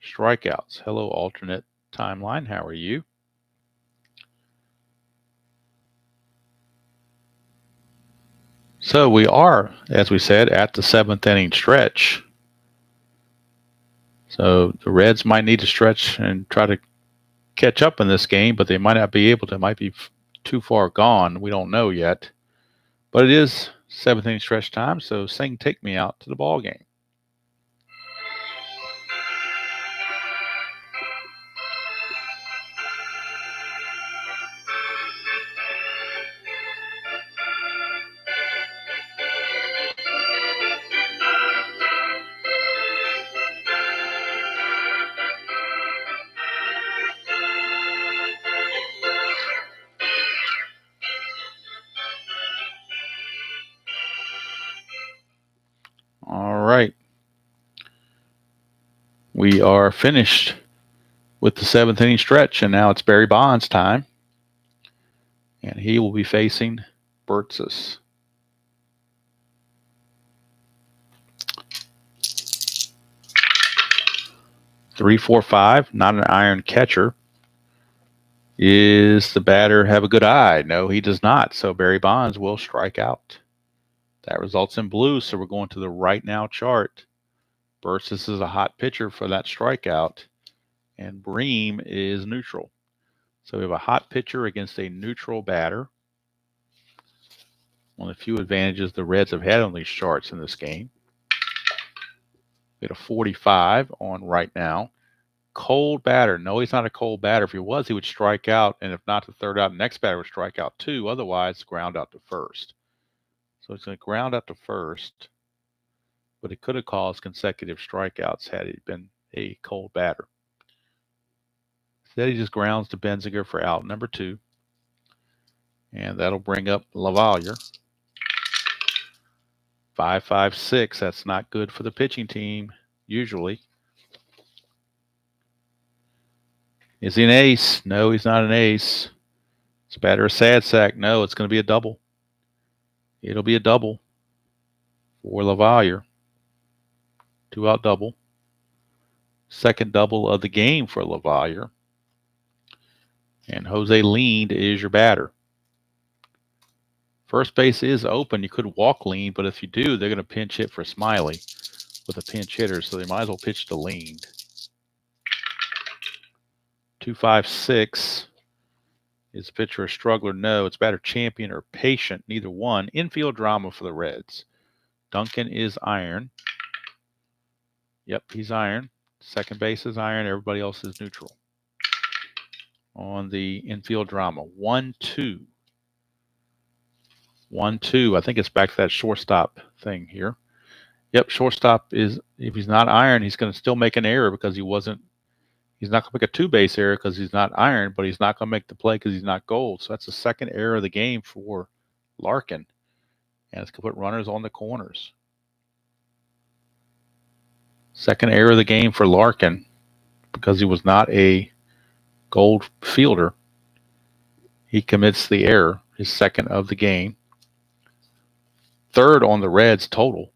strikeouts. Hello, alternate timeline. How are you? So we are, as we said, at the 7th inning stretch. So the Reds might need to stretch and try to catch up in this game, but they might not be able to. It might be too far gone. We don't know yet. But it is 7th inning stretch time, so sing "Take Me Out" to the ball game. All right. We are finished with the 7th inning stretch, and now it's Barry Bonds' time. And he will be facing Burtsis. .345, not an iron catcher. Is the batter have a good eye? No, he does not. So Barry Bonds will strike out. That results in blue, so we're going to the right now chart. Burtsis is a hot pitcher for that strikeout, and Bream is neutral. So we have a hot pitcher against a neutral batter. One of the few advantages the Reds have had on these charts in this game. We got a 45 on right now. Cold batter. No, he's not a cold batter. If he was, he would strike out, and if not the third out, the next batter would strike out too. Otherwise, ground out to first. So it's going to ground out to first, but it could have caused consecutive strikeouts had he been a cold batter. Instead, he just grounds to Benziger for out number 2, and that'll bring up LaValliere. 5.56. That's not good for the pitching team usually. Is he an ace? No, he's not an ace. Is the batter a sad sack? No, it's going to be a double. It'll be a double for LaValliere. 2-out double. Second double of the game for LaValliere. And Jose Leaned is your batter. First base is open. You could walk Lean, but if you do, they're going to pinch hit for Smiley with a pinch hitter, so they might as well pitch to Leaned. 2.56. Is the pitcher a struggler? No, it's batter champion or patient, neither one. Infield drama for the Reds. Duncan is iron. Yep, he's iron. Second base is iron. Everybody else is neutral. On the infield drama, 1-2. 1-2. I think it's back to that shortstop thing here. Yep, shortstop is, if he's not iron, he's going to still make an error because he's not going to make a two-base error because he's not iron, but he's not going to make the play because he's not gold. So that's the second error of the game for Larkin. And it's going to put runners on the corners. Second error of the game for Larkin because he was not a gold fielder. He commits the error, his second of the game. Third on the Reds total.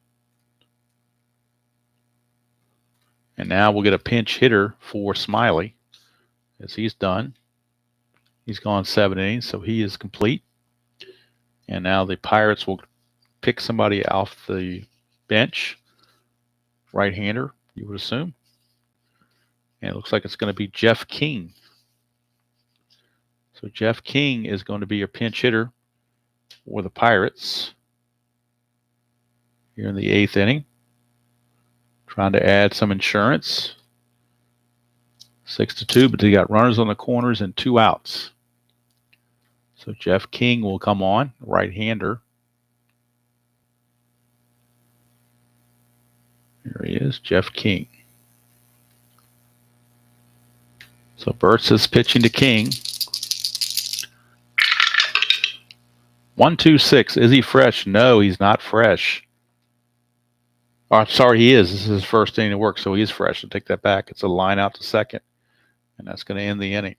And now we'll get a pinch hitter for Smiley as he's done. He's gone 7 innings, so he is complete. And now the Pirates will pick somebody off the bench. Right-hander, you would assume. And it looks like it's going to be Jeff King. So Jeff King is going to be your pinch hitter for the Pirates here in the 8th inning. Trying to add some insurance. 6-2, but they got runners on the corners and 2 outs. So Jeff King will come on, right-hander. Here he is, Jeff King. So Burtz is pitching to King. 1-2-6. Is he fresh? No, he's not fresh. Oh, I'm sorry, he is. This is his first inning of work, so he is fresh. I'll take that back. It's a line out to second, and that's going to end the inning.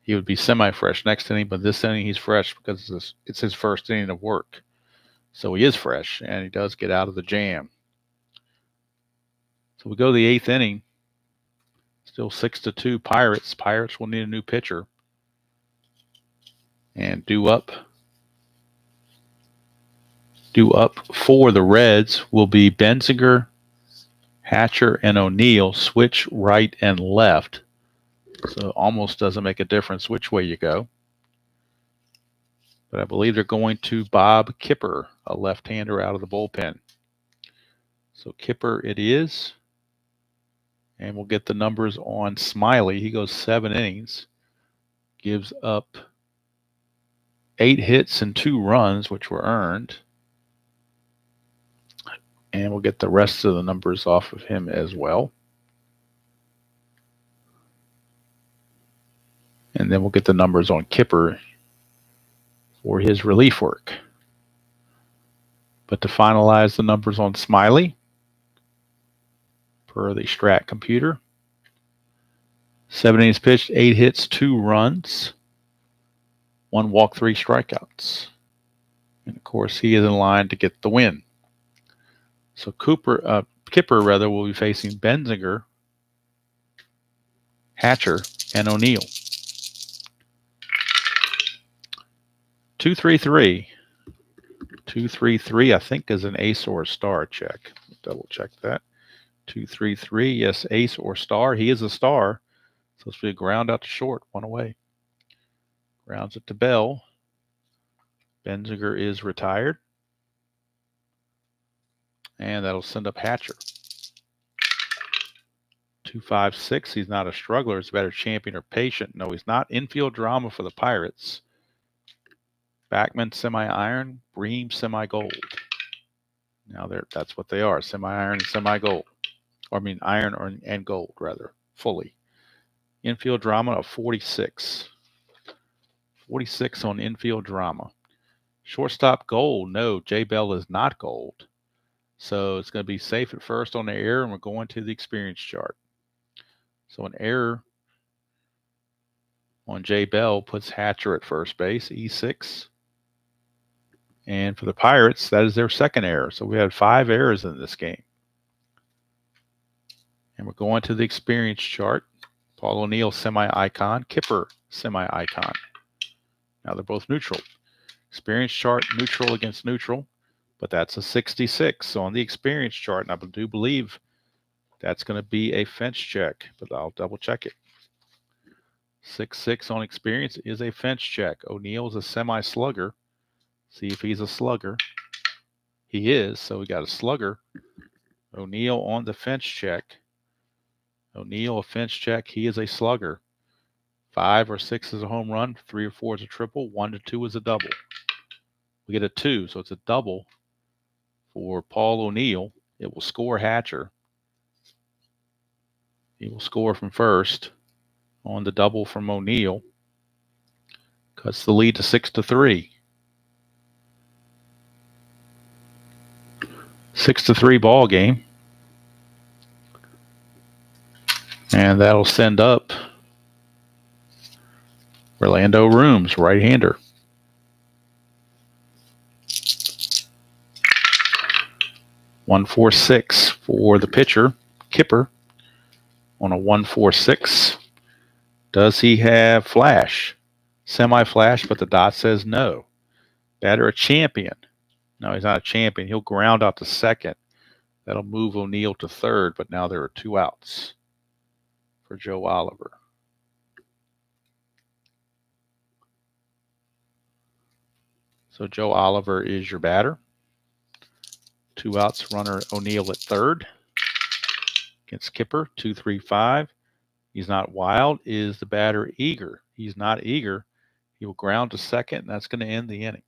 He would be semi-fresh next inning, but this inning he's fresh because it's his first inning of work. So he is fresh, and he does get out of the jam. So we go to the 8th inning. Still 6-2 Pirates. Pirates will need a new pitcher. And due up for the Reds will be Benzinger, Hatcher, and O'Neill. Switch right and left. So almost doesn't make a difference which way you go. But I believe they're going to Bob Kipper, a left-hander out of the bullpen. So Kipper it is. And we'll get the numbers on Smiley. He goes 7 innings. Gives up 8 hits and 2 runs, which were earned. And we'll get the rest of the numbers off of him as well. And then we'll get the numbers on Kipper for his relief work. But to finalize the numbers on Smiley, per the Strat computer, 7 innings pitched, 8 hits, 2 runs, 1 walk, 3 strikeouts. And of course, he is in line to get the win. So Kipper will be facing Benzinger, Hatcher, and O'Neill. 2-3-3. 2-3-3, I think, is an ace or a star check. Double check that. 2-3-3, yes, ace or star. He is a star. So it's be a ground out to short, 1 away. Grounds it to Bell. Benzinger is retired. And that'll send up Hatcher. 2-5-6. He's not a struggler. He's a better champion or patient. No, he's not. Infield drama for the Pirates. Backman, semi-iron. Bream, semi-gold. Now that's what they are. Semi-iron and semi-gold. Or I mean iron and gold, rather. Fully. Infield drama of 46. 46 on infield drama. Shortstop gold. No, J. Bell is not gold. So it's going to be safe at first on the error, and we're going to the experience chart. So an error on J. Bell puts Hatcher at first base, E6. And for the Pirates, that is their second error. So we had 5 errors in this game. And we're going to the experience chart. Paul O'Neill, semi-icon. Kipper, semi-icon. Now they're both neutral. Experience chart, neutral against neutral. But that's a 66. So on the experience chart, and I do believe that's going to be a fence check, but I'll double check it. 6-6 on experience is a fence check. O'Neill's a semi-slugger. See if he's a slugger. He is, so we got a slugger. O'Neill on the fence check. O'Neill, a fence check. He is a slugger. 5 or 6 is a home run. 3 or 4 is a triple. 1 to 2 is a double. We get a 2, so it's a double for Paul O'Neill. It will score Hatcher. He will score from first on the double from O'Neill. Cuts the lead to 6-3. 6-3 ball game. And that'll send up Orlando Rooms, right-hander. (146) for the pitcher, Kipper, on a 146. Does he have flash? Semi-flash, but the dot says no. Batter a champion. No, he's not a champion. He'll ground out to second. That'll move O'Neill to third, but now there are 2 outs for Joe Oliver. So Joe Oliver is your batter. 2 outs, runner O'Neill at third. Against Kipper, 2-3-5. He's not wild. Is the batter eager? He's not eager. He will ground to second, and that's going to end the inning.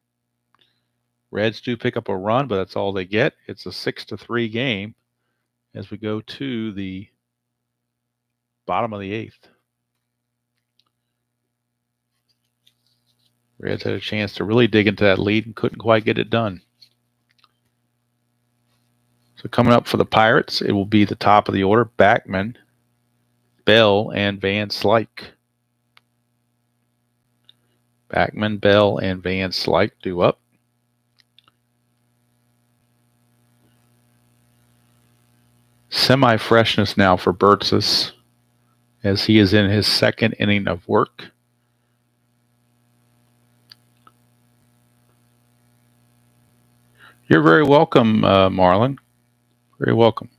Reds do pick up a run, but that's all they get. It's a 6-3 game as we go to the bottom of the 8th. Reds had a chance to really dig into that lead and couldn't quite get it done. So coming up for the Pirates, it will be the top of the order: Backman, Bell, and Van Slyke. Backman, Bell, and Van Slyke due up. Semi-freshness now for Burtsis as he is in his 2nd inning of work. You're very welcome, Marlon. Very welcome.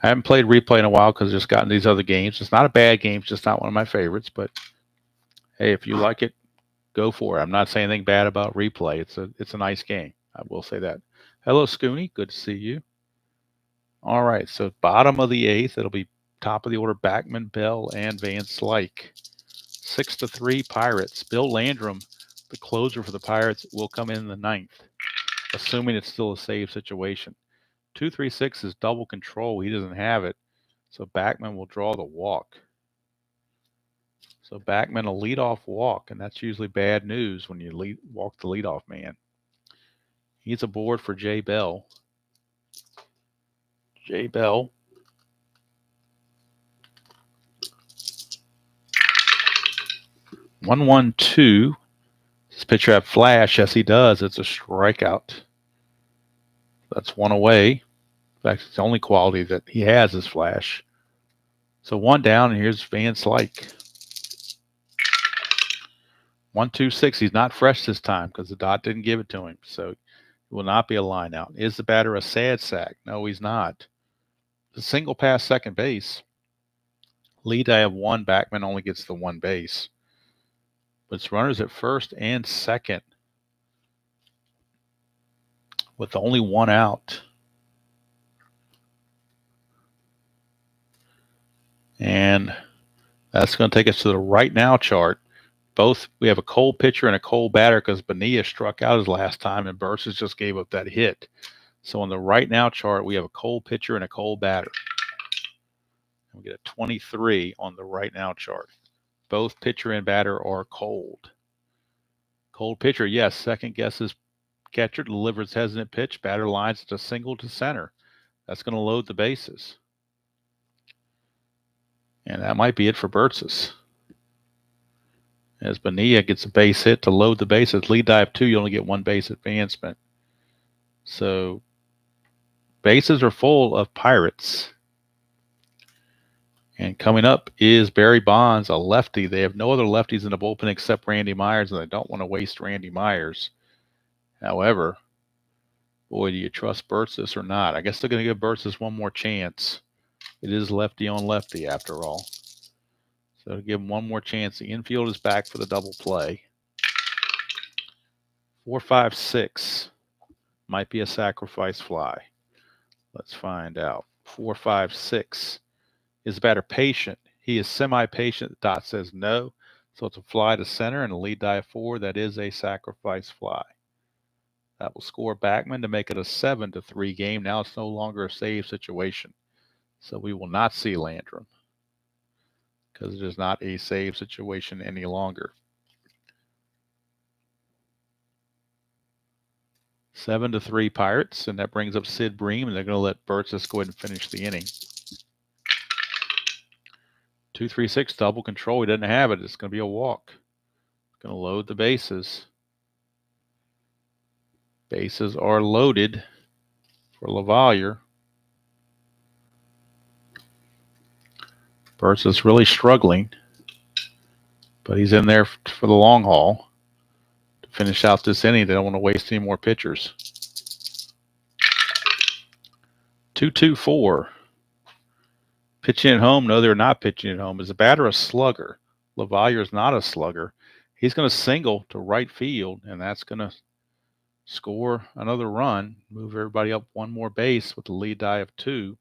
I haven't played replay in a while because I've just gotten these other games. It's not a bad game. It's just not one of my favorites. But, hey, if you like it, go for it. I'm not saying anything bad about replay. It's a nice game. I will say that. Hello, Scooney. Good to see you. All right, so bottom of the 8th, it'll be top of the order: Backman, Bell, and Van Slyke. 6-3 Pirates. Bill Landrum, the closer for the Pirates, will come in the 9th, assuming it's still a save situation. 2-3-6 is double control. He doesn't have it, so Backman will draw the walk. So Backman will lead off walk, and that's usually bad news when you walk the leadoff man. He's aboard for Jay Bell. Jay Bell. (1-1-2). Does pitcher have flash? Yes, he does. It's a strikeout. That's 1 away. In fact, it's the only quality that he has is flash. So 1 down, and here's Van Slyke. 1-2-6. He's not fresh this time because the dot didn't give it to him. So it will not be a line out. Is the batter a sad sack? No, he's not. The single past second base. Lead, I have 1. Backman only gets the 1 base. But it's runners at first and second with only 1 out. And that's going to take us to the right now chart. We have a cold pitcher and a cold batter because Bonilla struck out his last time and Burtsis just gave up that hit. So on the right now chart, we have a cold pitcher and a cold batter. And we get a 23 on the right now chart. Both pitcher and batter are cold. Cold pitcher, yes, second guesses catcher, delivers hesitant pitch, batter lines it a single to center. That's going to load the bases. And that might be it for Burtsis. As Bonilla gets a base hit to load the bases. Lead dive 2, you only get 1 base advancement. So bases are full of Pirates. And coming up is Barry Bonds, a lefty. They have no other lefties in the bullpen except Randy Myers, and they don't want to waste Randy Myers. However, boy, do you trust Burtsis or not? I guess they're going to give Burtsis 1 more chance. It is lefty on lefty after all. So to give him 1 more chance, the infield is back for the double play. 4-5-6 might be a sacrifice fly. Let's find out. 4-5-6. Is the batter patient? He is semi-patient. The dot says no. So it's a fly to center and a lead dive 4. That is a sacrifice fly. That will score Backman to make it a 7-3 game. Now it's no longer a save situation. So we will not see Landrum because it is not a save situation any longer. 7-3 Pirates, and that brings up Sid Bream, and they're going to let Burtsis go ahead and finish the inning. 2-3-6 double control. He doesn't have it. It's going to be a walk. Going to load the bases. Bases are loaded for LaValliere. Burt's is really struggling, but he's in there for the long haul to finish out this inning. They don't want to waste any more pitchers. 2-2-4. Pitching at home? No, they're not pitching at home. Is the batter a slugger? LaValliere is not a slugger. He's going to single to right field, and that's going to score another run, move everybody up one more base with the lead die of 2.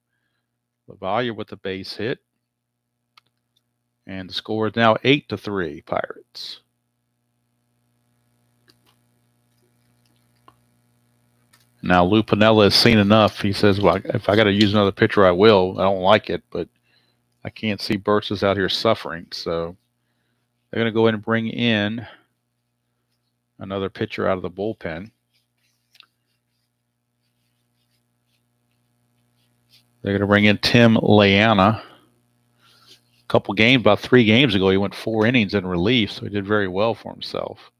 LaValliere with the base hit. And the score is now 8-3 Pirates. Now Lou Piniella has seen enough. He says, well, if I got to use another pitcher, I will. I don't like it, but I can't see Burt's is out here suffering. So they're going to go ahead and bring in another pitcher out of the bullpen. They're going to bring in Tim Layana. A couple games, about 3 games ago, he went 4 innings in relief, so he did very well for himself.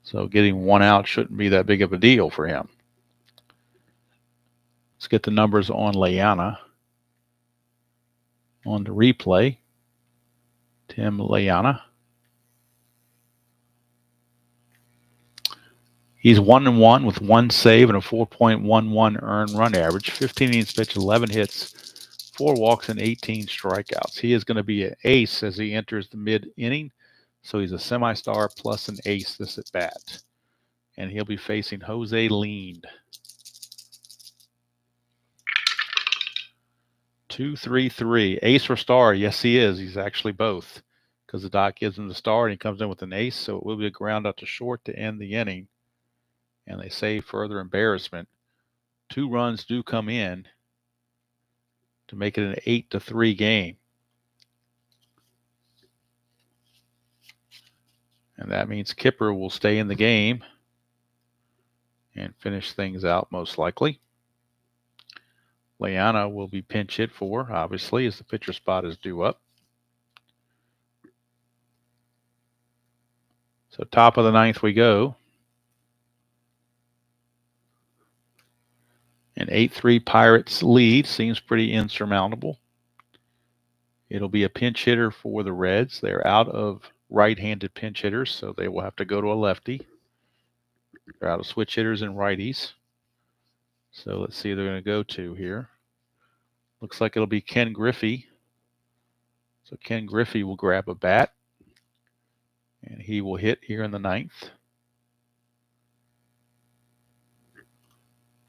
So getting 1 out shouldn't be that big of a deal for him. Let's get the numbers on Layana. On the replay, Tim Layana. He's 1-1 with 1 save and a 4.11 earned run average. 15 innings pitched, 11 hits, 4 walks, and 18 strikeouts. He is going to be an ace as he enters the mid-inning. So he's a semi-star plus an ace this at bat. And he'll be facing Jose Lean. 2-3-3. Ace or star? Yes, he is. He's actually both. Because the doc gives him the star and he comes in with an ace. So it will be a ground out to short to end the inning. And they save further embarrassment. 2 runs do come in to make it an 8-3 game. And that means Kipper will stay in the game and finish things out most likely. Layana will be pinch hit for, obviously, as the pitcher spot is due up. So top of the 9th we go. An 8-3 Pirates lead seems pretty insurmountable. It'll be a pinch hitter for the Reds. They're out of right-handed pinch hitters, so they will have to go to a lefty. They're out of switch hitters and righties. So let's see who they're going to go to here. Looks like it'll be Ken Griffey. So Ken Griffey will grab a bat, and he will hit here in the 9th.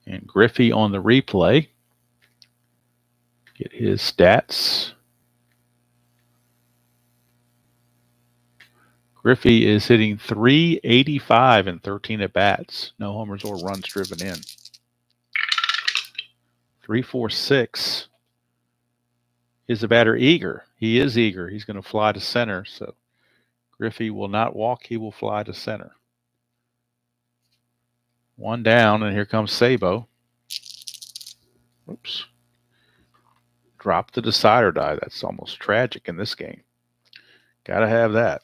And Griffey on the replay. Get his stats. Griffey is hitting .385 in 13 at-bats. No homers or runs driven in. 3-4-6. Is the batter eager? He is eager. He's going to fly to center. So Griffey will not walk. He will fly to center. 1 down, and here comes Sabo. Oops. Drop the decider die. That's almost tragic in this game. Got to have that.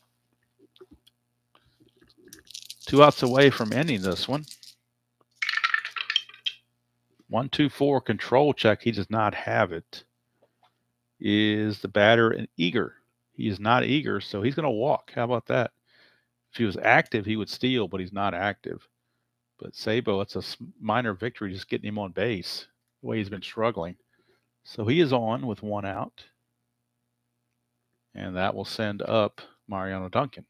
2 outs away from ending this one. 1-2-4 control check. He does not have it. Is the batter an eager? He is not eager, so he's going to walk. How about that? If he was active, he would steal, but he's not active. But Sabo, it's a minor victory just getting him on base, the way he's been struggling. So he is on with 1 out. And that will send up Mariano Duncan.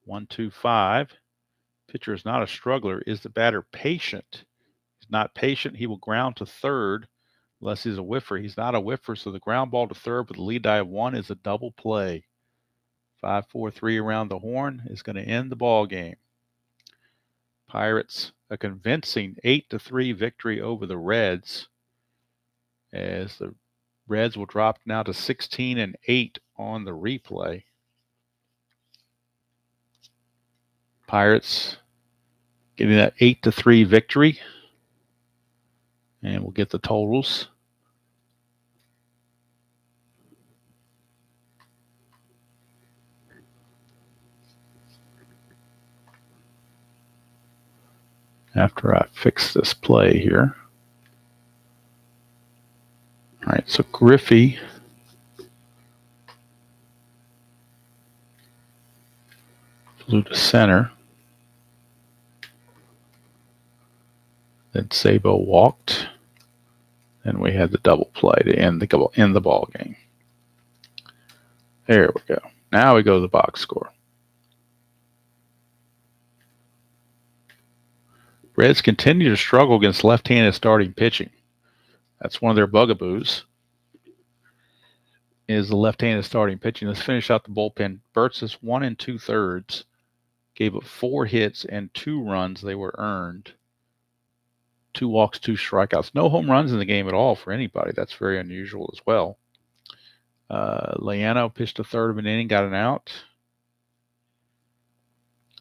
1-2-5. Pitcher is not a struggler. Is the batter patient? He's not patient. He will ground to third unless he's a whiffer. He's not a whiffer, so the ground ball to third with a lead die of 1 is a double play. 5-4-3 around the horn is going to end the ball game. Pirates a convincing 8-3 victory over the Reds, as the Reds will drop now to 16-8 on the replay. Pirates getting that 8-3 victory, and we'll get the totals. after I fix this play here. All right, so Griffey flew to center. Then Sabo walked. And we had the double play to end the ball game. There we go. Now we go to the box score. Reds continue to struggle against left-handed starting pitching. That's one of their bugaboos, is the left-handed starting pitching. Let's finish out the bullpen. Burt's is 1 2/3, gave up 4 hits and 2 runs. They were earned. 2 walks, 2 strikeouts. No home runs in the game at all for anybody. That's very unusual as well. Leano pitched a third of an inning, got an out.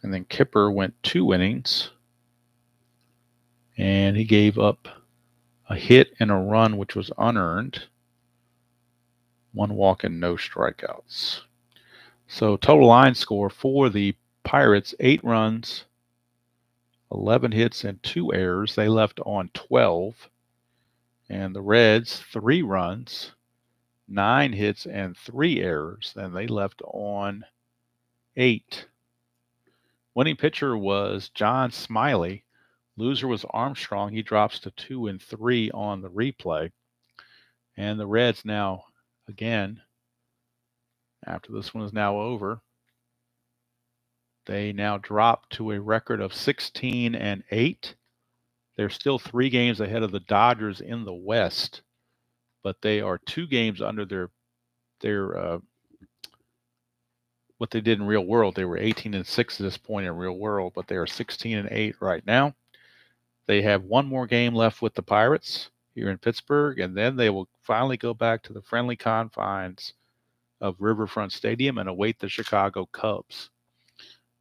And then Kipper went 2 innings. And he gave up a hit and a run, which was unearned. 1 walk and no strikeouts. So total line score for the Pirates, 8 runs, 11 hits, and 2 errors. They left on 12. And the Reds, 3 runs, 9 hits, and 3 errors. And they left on 8. Winning pitcher was John Smiley. Loser was Armstrong. He drops to 2 and 3 on the replay. And the Reds now, again, after this one is now over, they now drop to a record of 16 and 8. They're still 3 games ahead of the Dodgers in the West, but they are 2 games under their what they did in real world. They were 18 and 6 at this point in real world, but they are 16 and 8 right now. They have 1 more game left with the Pirates here in Pittsburgh, and then they will finally go back to the friendly confines of Riverfront Stadium and await the Chicago Cubs.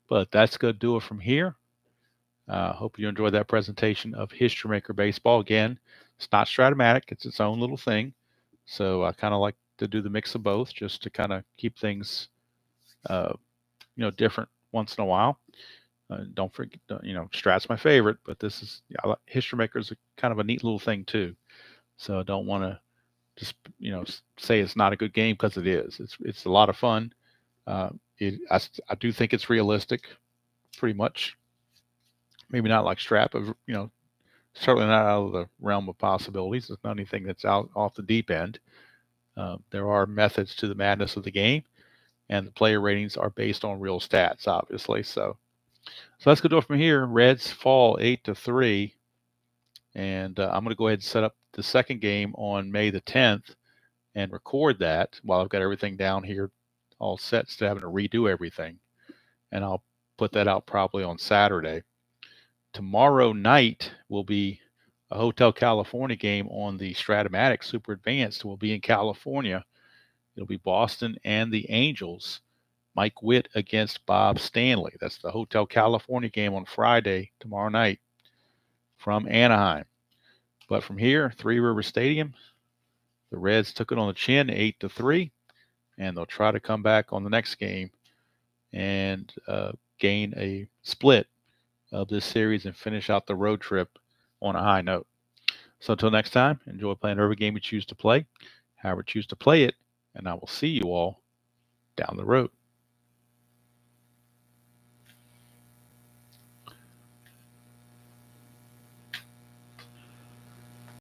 But that's going to do it from here. Hope you enjoyed that presentation of History Maker Baseball. Again, it's not Stratomatic. It's its own little thing. So I kind of like to do the mix of both just to kind of keep things, different once in a while. Don't forget, Strat's my favorite, but this is History Maker is kind of a neat little thing too. So I don't want to just say it's not a good game, because it is. It's a lot of fun. I do think it's realistic, pretty much. Maybe not like Strat, but certainly not out of the realm of possibilities. It's not anything that's out off the deep end. There are methods to the madness of the game, and the player ratings are based on real stats, obviously. So let's go from here. Reds fall 8-3, and I'm going to go ahead and set up the second game on May the 10th and record that while I've got everything down here all set instead of having to redo everything. And I'll put that out probably on Saturday. Tomorrow night will be a Hotel California game on the Stratomatic Super Advanced. We'll be in California. It'll be Boston and the Angels. Mike Witt against Bob Stanley. That's the Hotel California game on Friday, tomorrow night, from Anaheim. But from here, Three River Stadium, the Reds took it on the chin, 8-3, and they'll try to come back on the next game and gain a split of this series and finish out the road trip on a high note. So until next time, enjoy playing every game you choose to play, however choose to play it, and I will see you all down the road.